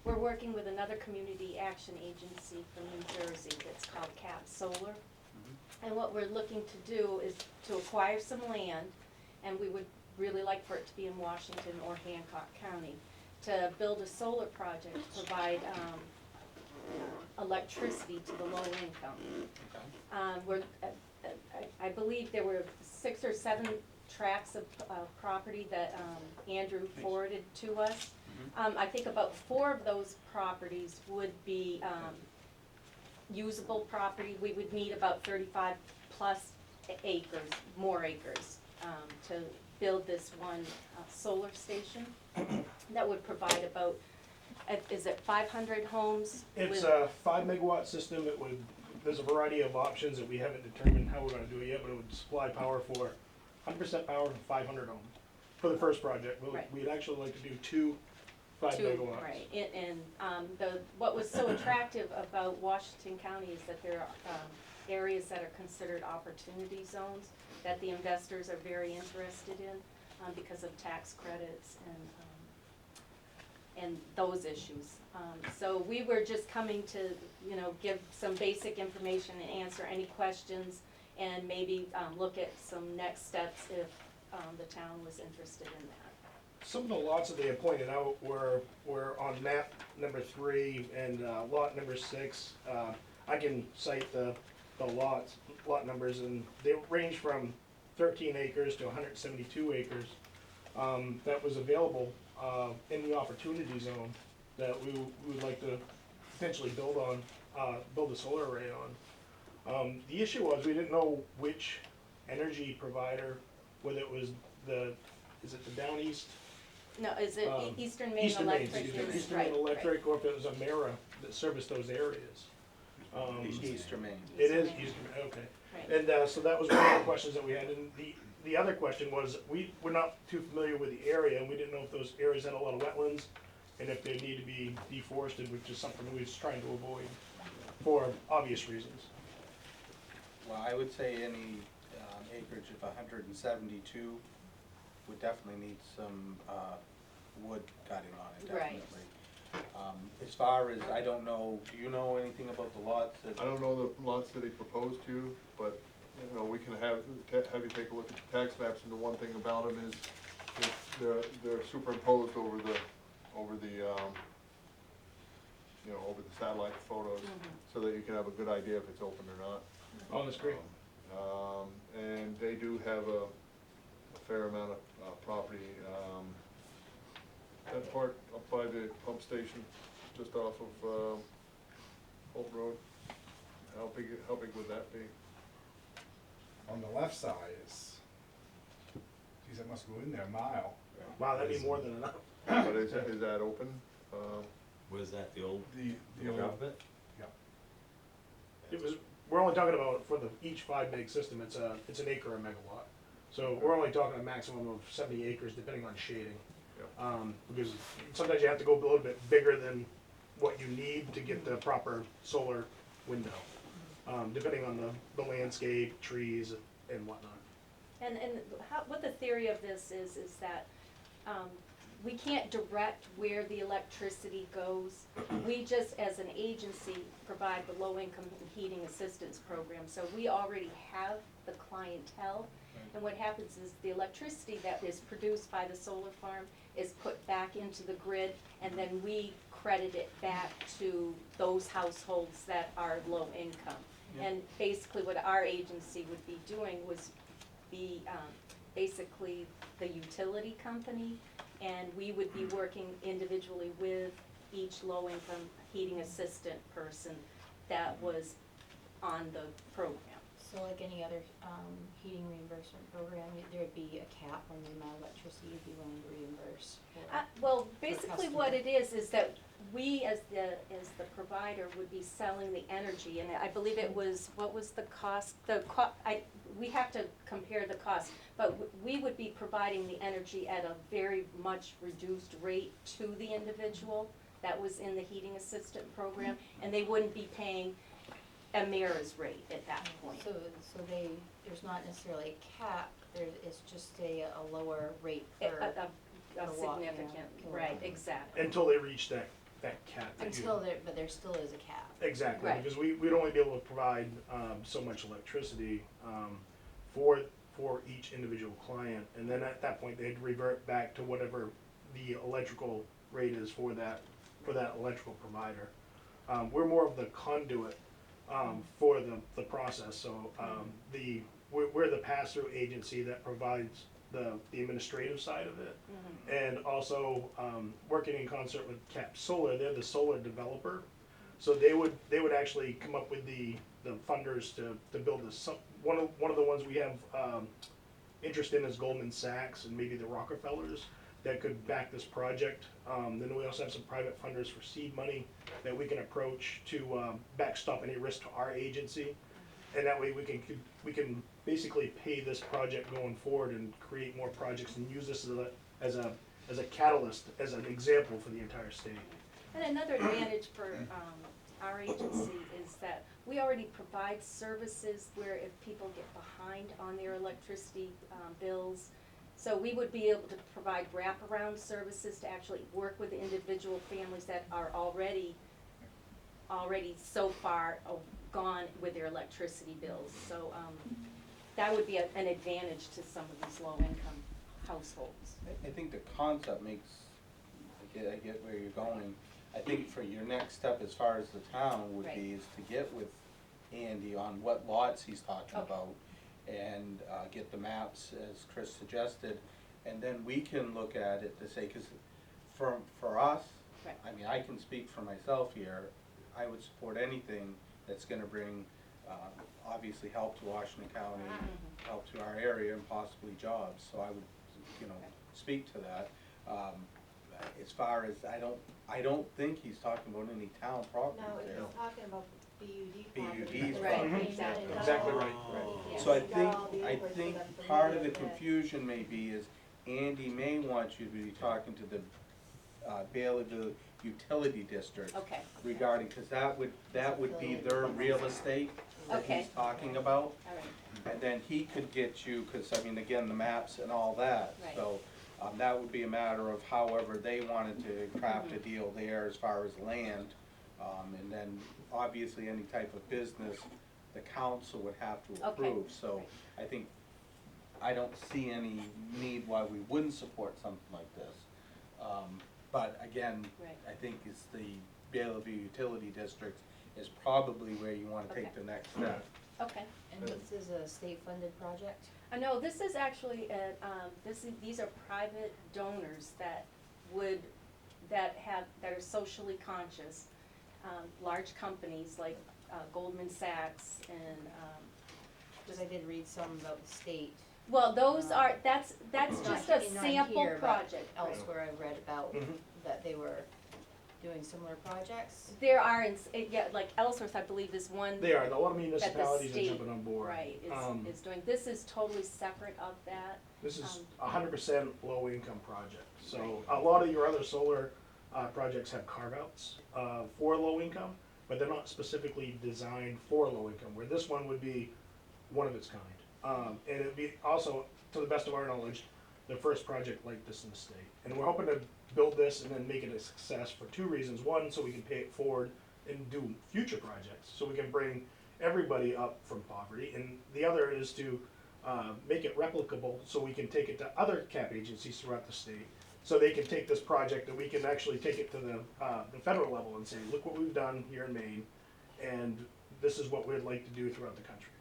we're working with another community action agency from New Jersey that's called Cap Solar. And what we're looking to do is to acquire some land, and we would really like for it to be in Washington or Hancock County, to build a solar project to provide electricity to the low income. I believe there were 6 or 7 tracts of property that Andrew forwarded to us. I think about 4 of those properties would be usable property. We would need about 35 plus acres, more acres. to build this one solar station that would provide about, is it 500 homes? It's with- a 5 megawatt system. It would, there's a variety of options that we haven't determined how we're gonna do it yet, but it would supply power for 100% power for 500 homes. For the first project, Right. we'd actually like to do two 5 Two, megawatts. right, and, what was so attractive about Washington County is that there are, areas that are considered opportunity zones that the investors are very interested in, because of tax credits and those issues. So we were just coming to, give some basic information and answer any questions, and maybe, look at some next steps if, the town was interested in that. Some of the lots that they had pointed out were on map number 3 and lot number 6. I can cite the lot numbers, and they range from 13 acres to 172 acres that was available in the opportunity zone that we would like to potentially build a solar array on. The issue was we didn't know which energy provider, whether it was is it the Down East? No, is it Eastern Maine Eastern Maine, Electric? excuse me, is- Eastern right, Maine right. Electric, or if it was Amera that serviced those areas. Easter Maine. It is Eastern Maine. Eastern, okay. Right. And so that was one of the questions that we had, and the other question was, we're not too familiar with the area, and we didn't know if those areas had a lot of wetlands, and if they need to be deforested, which is something we was trying to avoid for obvious reasons. Well, I would say any acreage of 172 would definitely need some wood cutting on it, Right. definitely. As far as, I don't know, do you know anything about the lots that? I don't know the lots that he proposed to, but, we can have you take a look at the tax maps, and the one thing about them is they're superimposed over the over the satellite photos, so that you can have a good idea if it's open or not. Oh, that's great. And they do have a fair amount of property, that part up by the pump station, just off of, Holt Road. How big would that be? On the left side is, geez, that must go in there a mile. Wow, that'd be more than enough. But is that open? Was that the old, The the old, gravel pit? It was, we're only talking about, for each 5 meg system, it's an acre a megawatt. So we're only talking a maximum of 70 acres, depending on shading. Because sometimes you have to go a little bit bigger than what you need to get the proper solar window, depending on the landscape, trees, and whatnot. And what the theory of this is that, we can't direct where the electricity goes. We just, as an agency, provide the low-income heating assistance program, so we already have the clientele. And what happens is the electricity that is produced by the solar farm is put back into the grid, and then we credit it back to those households that are low income. And basically what our agency would be doing was be, basically the utility company, and we would be working individually with each low-income heating assistant person that was on the program. So like any other heating reimbursement program, there'd be a cap on the amount of electricity you'd be willing to reimburse for? Well, basically what it is that we as the provider would be selling the energy, and I believe it was, what was the cost? We have to compare the cost, but we would be providing the energy at a very much reduced rate to the individual that was in the heating assistant program, and they wouldn't be paying Amera's rate at that point. So there's not necessarily a cap, it's just a lower rate A per, a for watt, yeah, significant, kilowatt. right, exactly. Until they reach that cap. that you- until there, but there still is a cap. Exactly, Right. because we'd only be able to provide so much electricity for each individual client, and then at that point, they'd revert back to whatever the electrical rate is for that electrical provider. We're more of the conduit for the process, so we're the pass-through agency that provides the administrative side of it. And also, working in concert with Cap Solar, they're the solar developer. So they would actually come up with the funders to build this. One of the ones we have interest in is Goldman Sachs and maybe the Rockefellers that could back this project. Then we also have some private funders for seed money that we can approach to backstop any risk to our agency. And that way we can basically pay this project going forward and create more projects and use this as a catalyst, as an example for the entire state. And another advantage for our agency is that we already provide services where if people get behind on their electricity bills, so we would be able to provide wraparound services to actually work with individual families that are already so far gone with their electricity bills. So that would be an advantage to some of these low-income households. I think the concept makes, I get where you're going. I think for your next step as far as the town would be is to get with Andy on what lots he's talking about and get the maps as Chris suggested, and then we can look at it to say, cause for us, I mean, I can speak for myself here, I would support anything that's gonna bring, obviously help to Washington County, help to our area and possibly jobs, so I would, speak to that. As far as, I don't think he's talking about any town property No, there. he's talking about BUD property. BUD's Right, property. Exactly right. Yeah. So I Got think, all the I inputs for think them to part of read the it, confusion may be is Andy may want you to be talking to the Baileyville Utility District Okay. regarding, cause that would be their real estate that Okay. he's talking about. All right. And then he could get you, cause I mean, again, the maps and all that, Right. so, that would be a matter of however they wanted to craft a deal there as far as land. And then obviously any type of business, the council would have to Okay. approve, so I think, I don't see any need why we wouldn't support something like this. But again, Right. I think it's the Baileyville Utility District is probably where you wanna take Okay. the next step. Okay. And this is a state-funded project? No, this is actually, these are private donors that are socially conscious. Large companies like Goldman Sachs and, Because I did read some about the state. well, those are, that's Not just a he- not sample here, but project. right. Elsewhere I read about Mhm. that they were doing similar projects. There are, like Ellsworth, I believe, is one. They are, a lot of that the municipalities are state, jumping on board. right, is doing. This is totally separate of that. This is Um, 100% low-income project. So a lot of your other solar projects have carve-outs for low income, but they're not specifically designed for low income, where this one would be one of its kind. And it'd be also, to the best of our knowledge, the first project like this in the state. And we're hoping to build this and then make it a success for two reasons. One, so we can pay it forward and do future projects, so we can bring everybody up from poverty. And the other is to make it replicable, so we can take it to other cap agencies throughout the state, so they can take this project and we can actually take it to the federal level and say, look what we've done here in Maine, and this is what we'd like to do throughout the country.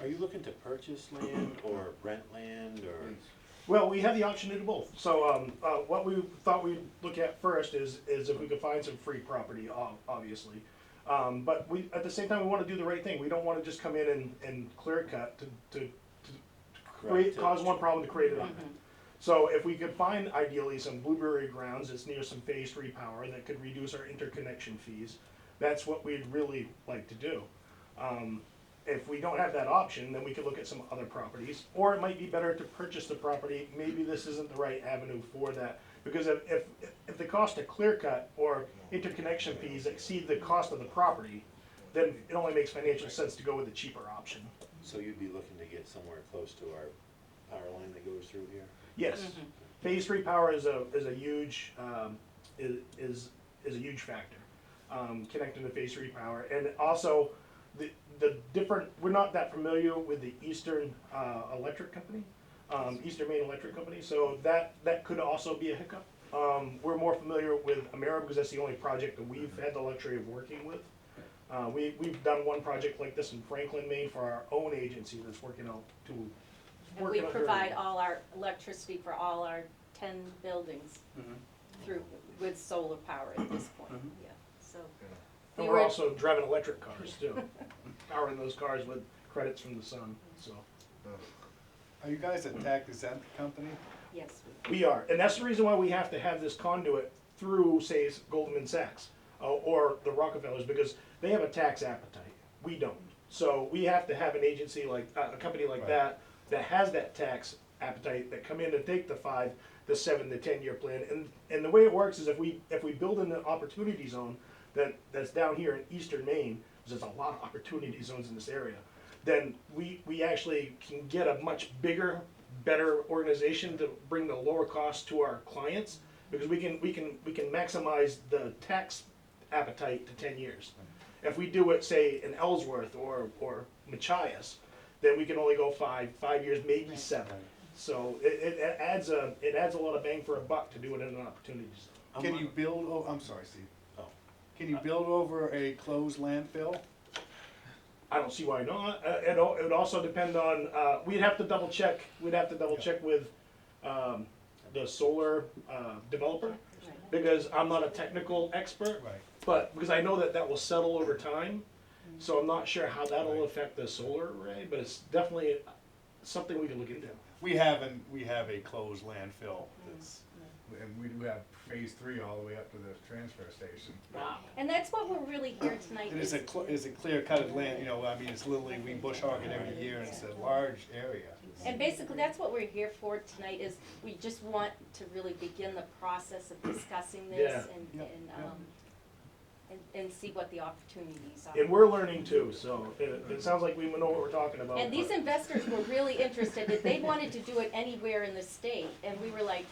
Are you looking to purchase land or rent land or? Well, we have the option to do both. So what we thought we'd look at first is if we could find some free property, obviously. But we, at the same time, we want to do the right thing. We don't want to just come in and clear cut to cause one problem to create another. So if we could find ideally some blueberry grounds that's near some phase 3 power that could reduce our interconnection fees, that's what we'd really like to do. If we don't have that option, then we could look at some other properties, or it might be better to purchase the property. Maybe this isn't the right avenue for that, because if the cost of clear cut or interconnection fees exceed the cost of the property, then it only makes financial sense to go with the cheaper option. So you'd be looking to get somewhere close to our power line that goes through here? Yes, phase 3 power is a huge is a huge factor, connecting to phase 3 power, and also the different. We're not that familiar with the Eastern Electric Company, Eastern Maine Electric Company, so that could also be a hiccup. We're more familiar with Emera because that's the only project that we've had the luxury of working with. We've done one project like this in Franklin, Maine for our own agency that's working out to. And we provide all our electricity for all our 10 buildings through, with solar power at this point, yeah, so. And we we're were- also driving electric cars too, powering those cars with credits from the sun, so. Are you guys a tax exempt company? Yes, We are, and that's the reason why we have to have this conduit through, say, Goldman Sachs, or the Rockefellers, because they have a tax appetite. We don't. So we have to have an agency like, a company like Right. that has that tax appetite, that come in and take the 5, the 7, the 10-year plan. And the way it works is if we build in an opportunity zone that's down here in eastern Maine, because there's a lot of opportunity zones in this area, then we actually can get a much bigger, better organization to bring the lower cost to our clients, because we can maximize the tax appetite to 10 years. If we do it, say, in Ellsworth or Machias, then we can only go 5 years, maybe 7. So it adds a lot of bang for a buck to do it in an opportunity zone. Can you build, I'm sorry, Steve. Oh. Can you build over a closed landfill? I don't see why not. It would also depend on, we'd have to double check with the solar developer, right. because I'm not a technical expert, Right. but, because I know that will settle over time, so I'm not sure how that'll Right. affect the solar array, but it's definitely something we can look into. We have a closed landfill that's, and we do have phase 3 all the way up to the transfer station. Wow. And that's what we're really here tonight It is is, it's a clear cutted land, you know, I mean, it's literally, we bush hog it every year, and it's a large area. and basically that's what we're here for tonight is we just want to really begin the process of discussing this Yeah. and, Yep, and see what the opportunities are. And we're learning too, so it sounds like we know what we're talking about. And these but- investors were really interested, that they wanted to do it anywhere in the state, and we were like,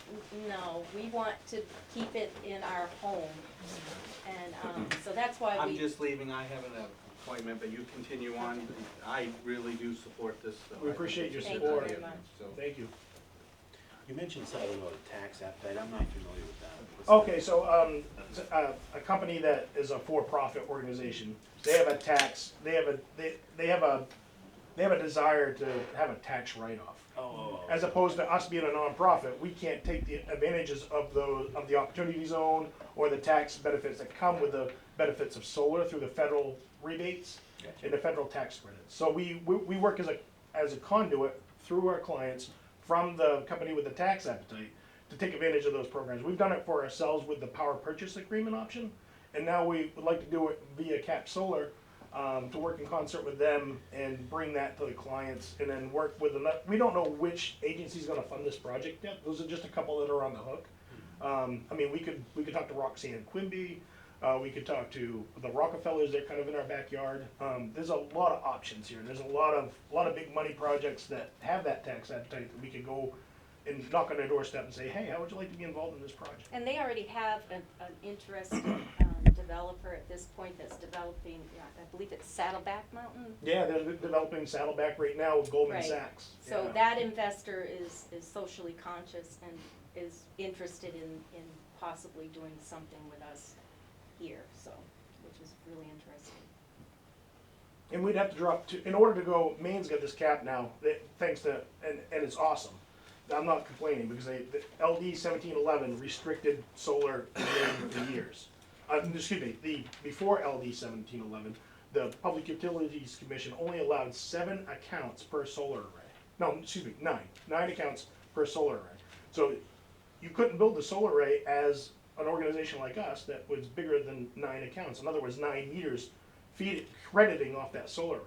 no, we want to keep it in our home. And, so that's why I'm we, just leaving, I have an appointment, but you continue on. I really do support this. so We I appreciate your Thank you support. very much. So, Thank you. You mentioned something about a tax appetite, I'm not familiar with that. What's Okay, so, a company that is a for-profit organization, they have a tax, they have a desire to have a tax write-off. that? Oh. As opposed to us being a nonprofit, we can't take the advantages of the opportunity zone or the tax benefits that come with the benefits of solar through the federal rebates Gotcha. and the federal tax credits. So we work as a conduit through our clients from the company with the tax appetite to take advantage of those programs. We've done it for ourselves with the power purchase agreement option, and now we would like to do it via Cap Solar, to work in concert with them and bring that to the clients, and then work with them. We don't know which agency's gonna fund this project yet. Those are just a couple that are on the hook. I mean, we could talk to Roxanne Quimby, we could talk to the Rockefellers, they're kind of in our backyard. There's a lot of options here. There's a lot of big money projects that have that tax appetite that we could go and knock on their doorstep and say, hey, how would you like to be involved in this project? and they already have an interested, developer at this point that's developing, I believe it's Saddleback Mountain. Yeah, they're developing Saddleback right now with Goldman Right. Sachs. So Yeah. that investor is socially conscious and is interested in possibly doing something with us here, so, which is really interesting. And we'd have to drop to, in order to go, Maine's got this cap now, thanks to, and it's awesome. I'm not complaining, because the LD 1711 restricted solar in Maine for years. Before LD 1711, the Public Utilities Commission only allowed 7 accounts per solar array. No, excuse me, 9 accounts per solar array. So you couldn't build the solar array as an organization like us that was bigger than 9 accounts. In other words, 9 meters crediting off that solar array.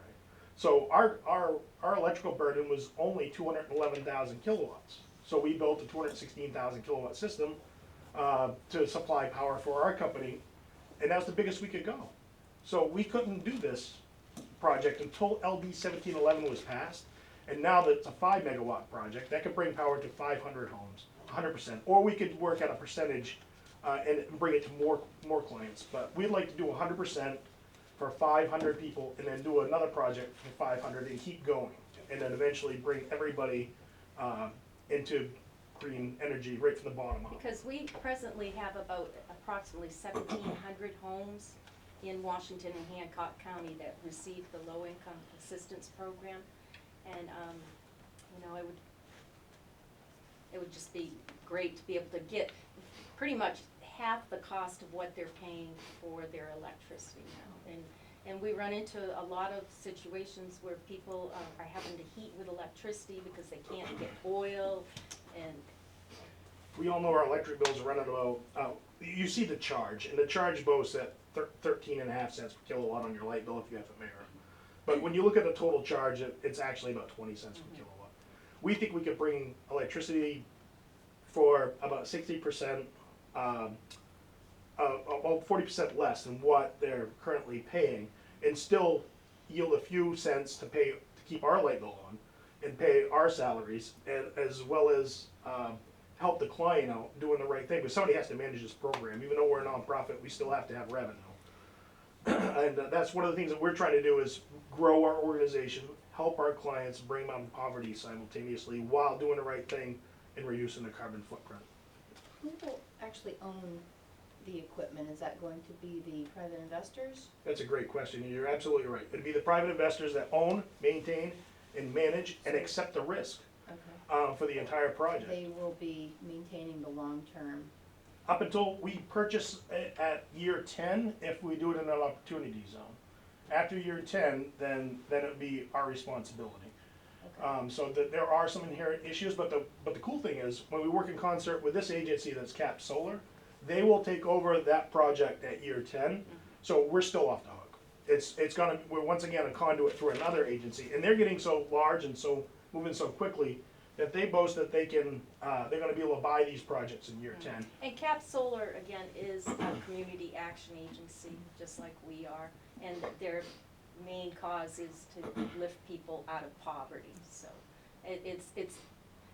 So our electrical burden was only 211,000 kilowatts. So we built a 216,000 kilowatt system to supply power for our company, and that was the biggest we could go. So we couldn't do this project until LD 1711 was passed, and now that it's a 5 megawatt project, that could bring power to 500 homes, 100%. Or we could work at a percentage and bring it to more clients. But we'd like to do 100% for 500 people, and then do another project for 500 and keep going. And then eventually bring everybody into green energy right from the bottom up. Because we presently have about approximately 1,700 homes in Washington and Hancock County that receive the low-income assistance program. And, you know, it would just be great to be able to get pretty much half the cost of what they're paying for their electricity now. And we run into a lot of situations where people are having to heat with electricity because they can't get oil, and We all know our electric bills are running about, you see the charge, and the charge boasts at 13.5 cents per kilowatt on your light bill if you have a mirror. But when you look at the total charge, it's actually about 20 cents per kilowatt. We think we could bring electricity for about 60%, about 40% less than what they're currently paying, and still yield a few cents to keep our light bill on, and pay our salaries, and as well as help the client out doing the right thing. Because somebody has to manage this program. Even though we're a nonprofit, we still have to have revenue. And that's one of the things that we're trying to do is grow our organization, help our clients bring them out of poverty simultaneously while doing the right thing and reducing the carbon footprint. Who will actually own the equipment? Is that going to be the private investors? That's a great question, and you're absolutely right. It'd be the private investors that own, maintain, and manage and accept the risk Okay. for the entire project. They will be maintaining the long-term. Up until we purchase at year 10, if we do it in an opportunity zone. After year 10, then it would be our responsibility. Okay. So that there are some inherent issues, but the cool thing is, when we work in concert with this agency that's Cap Solar, they will take over that project at year 10, so we're still off the hook. We're once again a conduit through another agency, and they're getting so large and so moving so quickly that they boast that they're gonna be able to buy these projects in year 10. And Cap Solar, again, is a community action agency, just like we are, and their main cause is to lift people out of poverty, so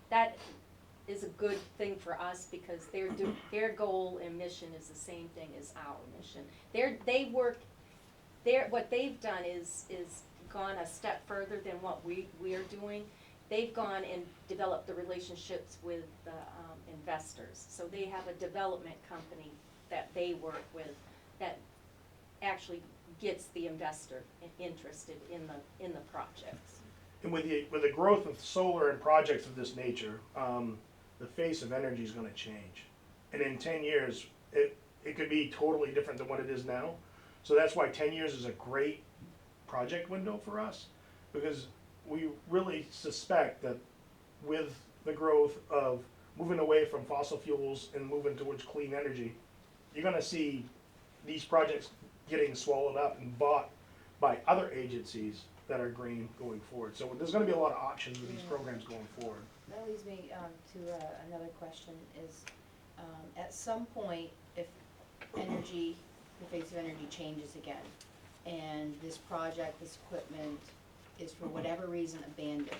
that is a good thing for us, because their goal and mission is the same thing as our mission. What they've done is gone a step further than what we're doing. They've gone and developed the relationships with the investors. So they have a development company that they work with that actually gets the investor interested in the projects. And with the growth of solar and projects of this nature, the face of energy is gonna change. And in 10 years, it could be totally different than what it is now. So that's why 10 years is a great project window for us, because we really suspect that with the growth of moving away from fossil fuels and moving towards clean energy, you're gonna see these projects getting swallowed up and bought by other agencies that are green going forward. So there's gonna be a lot of options with these programs going forward. That leads me to another question is, at some point, if energy, the face of energy changes again, and this project, this equipment is for whatever reason abandoned,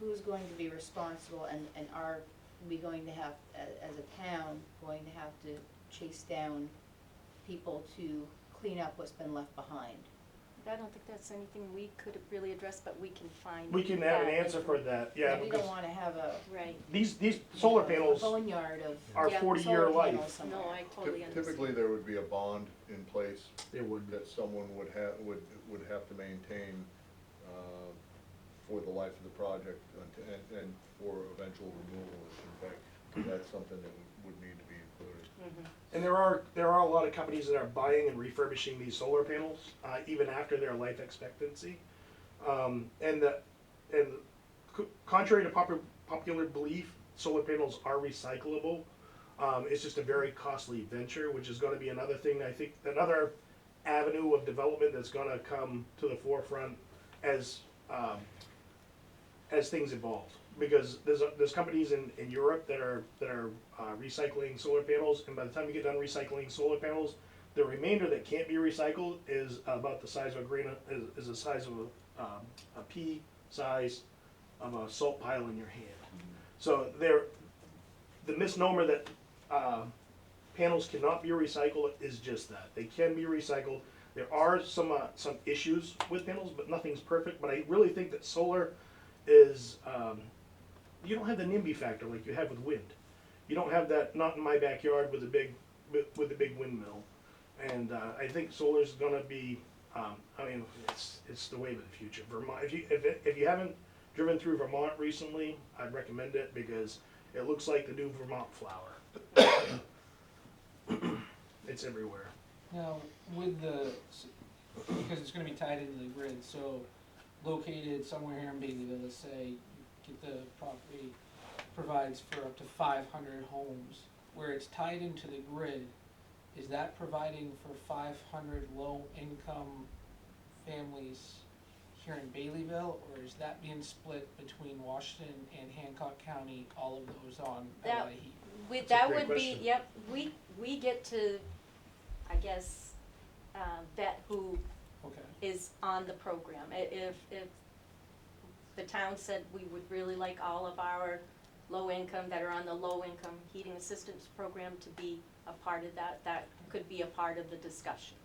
who's going to be responsible, and are we going to have, as a town, going to have to chase down people to clean up what's been left behind? I don't think that's anything we could really address, but we can find. We can have an that answer for that, yeah, We because don't wanna have a Right, these solar a panels boneyard of are Yeah. 40-year solar life. panels somewhere. no, I totally understand. Typically, there would be a bond in place They would. that someone would have to maintain for the life of the project and for eventual removal. In fact, that's something that would need to be included. Mhm. And there are a lot of companies that are buying and refurbishing these solar panels, even after their life expectancy. Contrary to popular belief, solar panels are recyclable. It's just a very costly venture, which is gonna be another thing, I think, another avenue of development that's gonna come to the forefront as things evolve. Because there's companies in Europe that are recycling solar panels, and by the time you get done recycling solar panels, the remainder that can't be recycled is about the size of a grain is the size of a pea size of a salt pile in your hand. So the misnomer that panels cannot be recycled is just that. They can be recycled. There are some issues with panels, but nothing's perfect. But I really think that solar is you don't have the NIMBY factor like you have with wind. You don't have that, not in my backyard with a big windmill. And I think solar's gonna be, it's the wave of the future. Vermont, if you haven't driven through Vermont recently, I'd recommend it because it looks like the new Vermont flower. it's everywhere. Now, with because it's gonna be tied into the grid, so located somewhere here in Baileyville, let's say, you get the property, provides for up to 500 homes, where it's tied into the grid, is that providing for 500 low-income families here in Baileyville, or is that being split between Washington and Hancock County, all of those on That- LI heat? That's a That great would be, question. yep, we get to, I guess, vet who Okay. is on the program. If the town said we would really like all of our low income, that are on the low income heating assistance program to be a part of that, that could be a part of the discussion.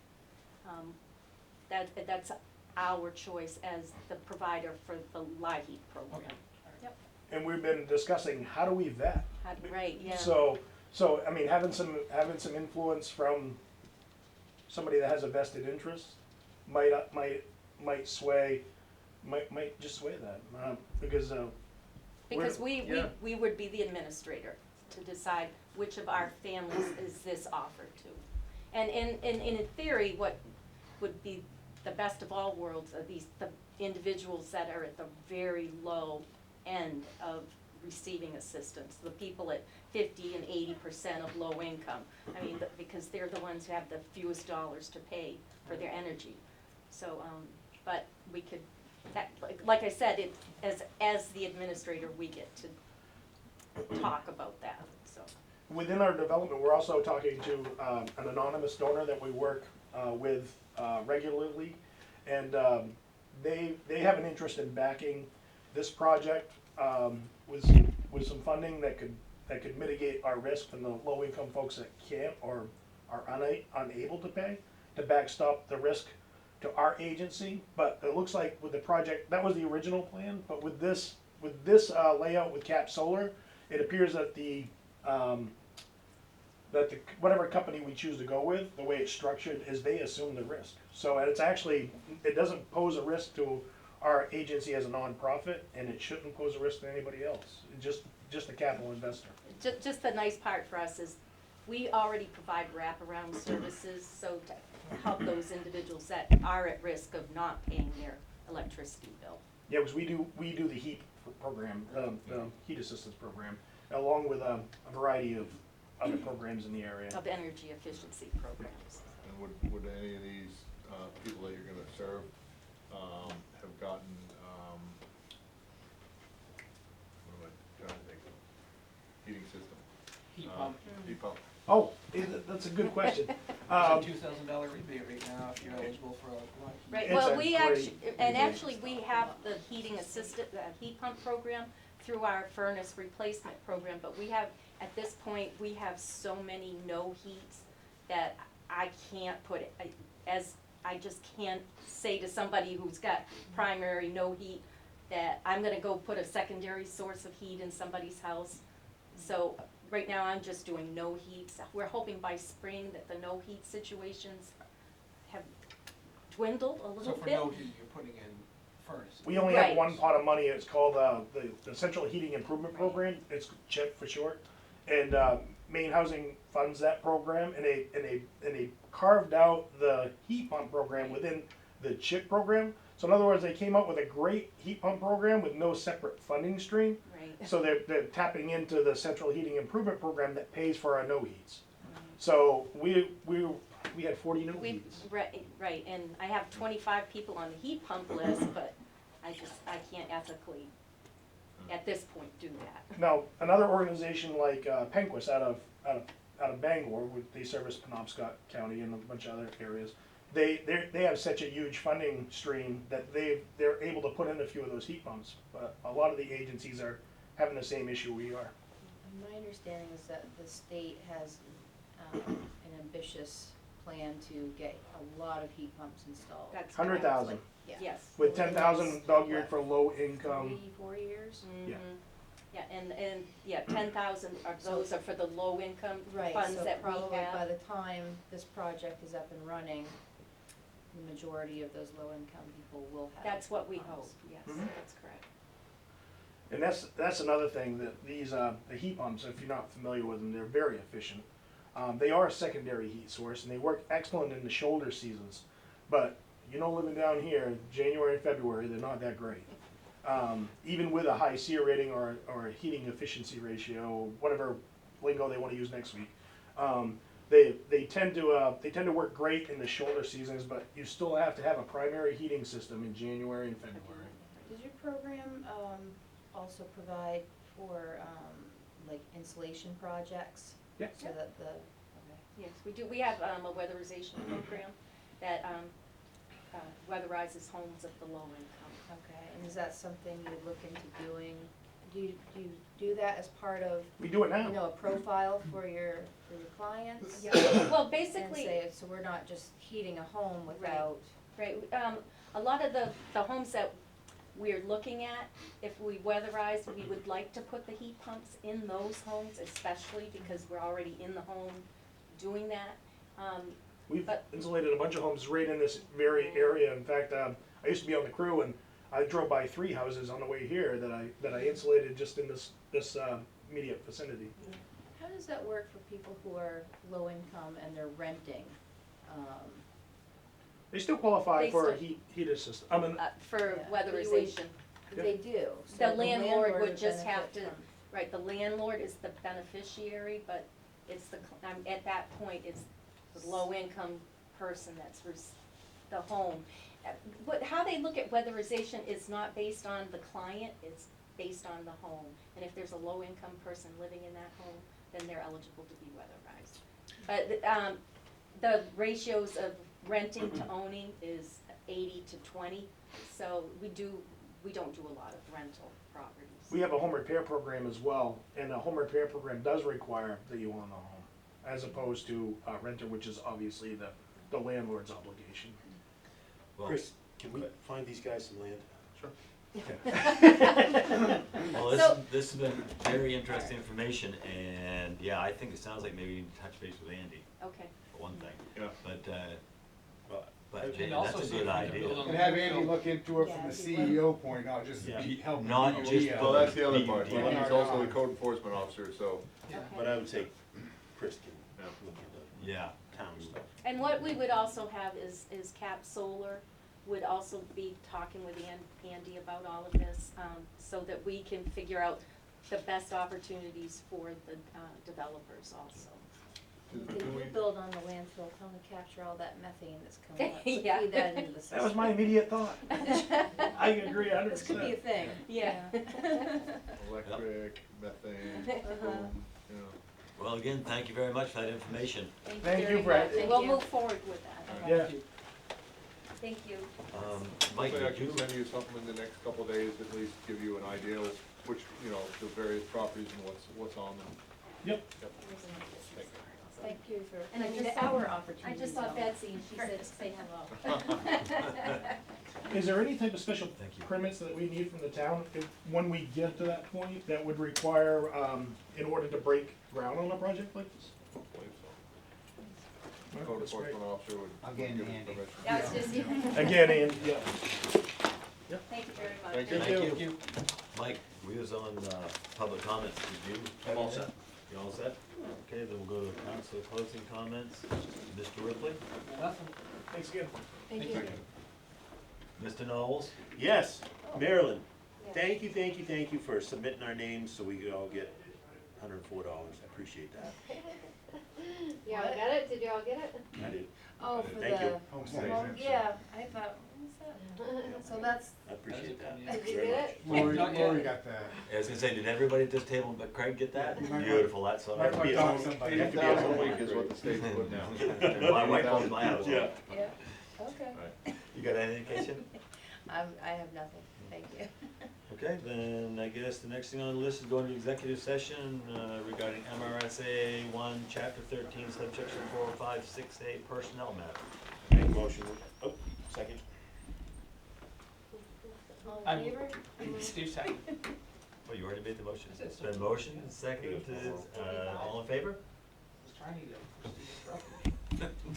That's our choice as the provider for the LI heat program. Okay. Yep, And we've been discussing, how do we vet? right, yeah. So, I mean, having some influence from somebody that has a vested interest might just sway that, because, Because yeah. we would be the administrator to decide which of our families is this offered to. And in theory, what would be the best of all worlds are the individuals that are at the very low end of receiving assistance, the people at 50 and 80% of low income. I mean, because they're the ones who have the fewest dollars to pay for their energy. So, but we could, like I said, as the administrator, we get to talk about that, so. within our development, we're also talking to an anonymous donor that we work with regularly, and they have an interest in backing this project with some funding that could mitigate our risk from the low income folks that can't or are unable to pay, to backstop the risk to our agency. But it looks like with the project, that was the original plan, but with this layout with Cap Solar, it appears that whatever company we choose to go with, the way it's structured, is they assume the risk. So it's actually, it doesn't pose a risk to our agency as a nonprofit, and it shouldn't pose a risk to anybody else, just a capital investor. Just the nice part for us is, we already provide wraparound services, so to help those individuals that are at risk of not paying their electricity bill. Yeah, because we do the heat program, the heat assistance program, along with a variety of other programs in the area. Of energy efficiency programs. And would any of these, people that you're gonna serve, have gotten, what am I trying to think of? Heating system? Heat pump. Heat pump. Oh, that's a good question. It's a $2,000 rebate right now if you're eligible for a light. Right, It's well, a we great actually, and rebate. actually, we have the heating assistant, heat pump program through our furnace replacement program, but we have, at this point, we have so many no heats that I can't put it, I just can't say to somebody who's got primary no heat that I'm gonna go put a secondary source of heat in somebody's house. So, right now, I'm just doing no heats. We're hoping by spring that the no heat situations have dwindled a So little for bit. no heat, you're putting in furnace. We only have Right. one pot of money. It's called the Central Heating Improvement Program. It's CHIP for short, and Maine Housing funds that program, and they carved out the heat pump program within the CHIP program. So in other words, they came up with a great heat pump program with no separate funding stream. Right. So they're tapping into the Central Heating Improvement Program that pays for our no heats. So we had 40 no We, heats. right, and I have 25 people on the heat pump list, but I can't ethically, at this point, do that. Now, another organization like Penquist out of Bangor, they service Penobscot County and a bunch of other areas. They have such a huge funding stream that they're able to put in a few of those heat pumps. But a lot of the agencies are having the same issue we are. My understanding is that the state has an ambitious plan to get a lot of heat pumps installed. That's 100,000 Yeah. Yes. with 10,000 dog yeared for low income. 3-4 years? Yeah. Yeah, and, 10,000 of those are for the low income Right, funds so that we probably by have. the time this project is up and running, the majority of those low-income people will have. That's what we heat pumps. hope, yes, Mhm. that's correct. And that's another thing, that these the heat pumps, if you're not familiar with them, they're very efficient. They are a secondary heat source, and they work excellent in the shoulder seasons. But living down here, January and February, they're not that great. Even with a high SEER rating or a heating efficiency ratio, whatever lingo they want to use next week, they tend to work great in the shoulder seasons. But you still have to have a primary heating system in January and February. Does your program, also provide for, like insulation projects? Yeah. So that the, okay. Yes, we do. We have a weatherization program that weatherizes homes of the low income. Okay, and is that something you would look into doing? Do you do that as part of, We do it now. a profile for your clients? Well, And basically, say, so we're not just heating a home without, right, a lot of the homes that we're looking at, if we weatherize, we would like to put the heat pumps in those homes, especially because we're already in the home doing that. We've But- insulated a bunch of homes right in this very area. In fact, I used to be on the crew, and I drove by 3 houses on the way here that I insulated just in this immediate vicinity. how does that work for people who are low income and they're renting? They still qualify They for a still- heater system. I mean, For Yeah. weatherization. They do. So The landlord would just benefit have to, from- right, the landlord is the beneficiary, but it's at that point, it's the low income person that's the home. But how they look at weatherization is not based on the client, it's based on the home. And if there's a low income person living in that home, then they're eligible to be weatherized. But, the ratios of renting to owning is 80 to 20, so we don't do a lot of rental properties. we have a home repair program as well, and a home repair program does require that you own the home, as opposed to a renter, which is obviously the landlord's obligation. Well, Chris, can we find these guys some land? Sure. Well, So- this has been very interesting information, and yeah, I think it sounds like maybe you need to touch base with Andy, Okay. for one thing. Yeah. But And Jay, also that's a see if good we can idea. build on And have Andy look into it Yeah, from the if you would. CEO point, not just Yeah. help. Not DOE just out. Well, that's the other BUD. part. Yeah. He's also the code enforcement officer, so. Yeah. Okay. But I would say Chris can Yeah. look into Yeah, town stuff. And what we would also have is Cap Solar would also be talking with Andy about all of this, so that we can figure out the best opportunities for the developers also. You Can can we- build on the landfill, tell them to capture all that methane that's coming up, so Yeah. feed that into the system. That was my immediate thought. I agree 100%. This could be a thing. Yeah. Electric, methane, Uh-huh. boom, you know. well, again, thank you very much for that information. Thank Thank you you, very Brett. much, Thank and we'll you. move forward with that. Yeah. Thank you. Mike, Hopefully I did you? can send you something in the next couple of days, at least give you an idea of which, the various properties and what's on them. Yep. Thank you for, And I I mean, just our saw- opportunity. I just saw zone. Betsy and she said, say hello. Is there any type of special Thank you. permits that we need from the town when we get to that point that would require, in order to break ground on a project like this? I believe so. Well, Code that's great. enforcement officer would Again, give us Andy. permission. That's just, Again, and, yeah. thank you very much. Thank you. Thank you. Mike, we was on, public comments, did you? have I'm all anything? set. You all set? Okay, then we'll go to council closing comments. Mr. Ripley? Nothing. Thanks again. Thank you. Mr. Knowles? Yes, Marilyn, Yeah. thank you for submitting our names so we could all get $104. I appreciate that. Y'all got it? Did y'all get it? I did, Oh, for Thank you. the, Homestead well, exemption. yeah, I thought, what was that? So that's, I appreciate that. Did you very get much. it? Lori, Not yet. Lori got that. I was gonna say, did everybody at this table but Craig get that? You might want- Beautiful, that's what might I. want to be talk a- to somebody. you have to be a 80,000 a homeowner. week is what the state's putting down. My wife owns my house. Yeah. yeah, okay. Right. You got any indication? I have nothing, thank you. Okay, then I guess the next thing on the list is going to executive session regarding MRSA 1, Chapter 13, subsection 456A, personnel matter. Make a motion, oh, second. All I'm- in favor? Steve second. Oh, you already made the motion. I said It's been motion, seconded, all in favor? I was trying to get it. Steve interrupted me.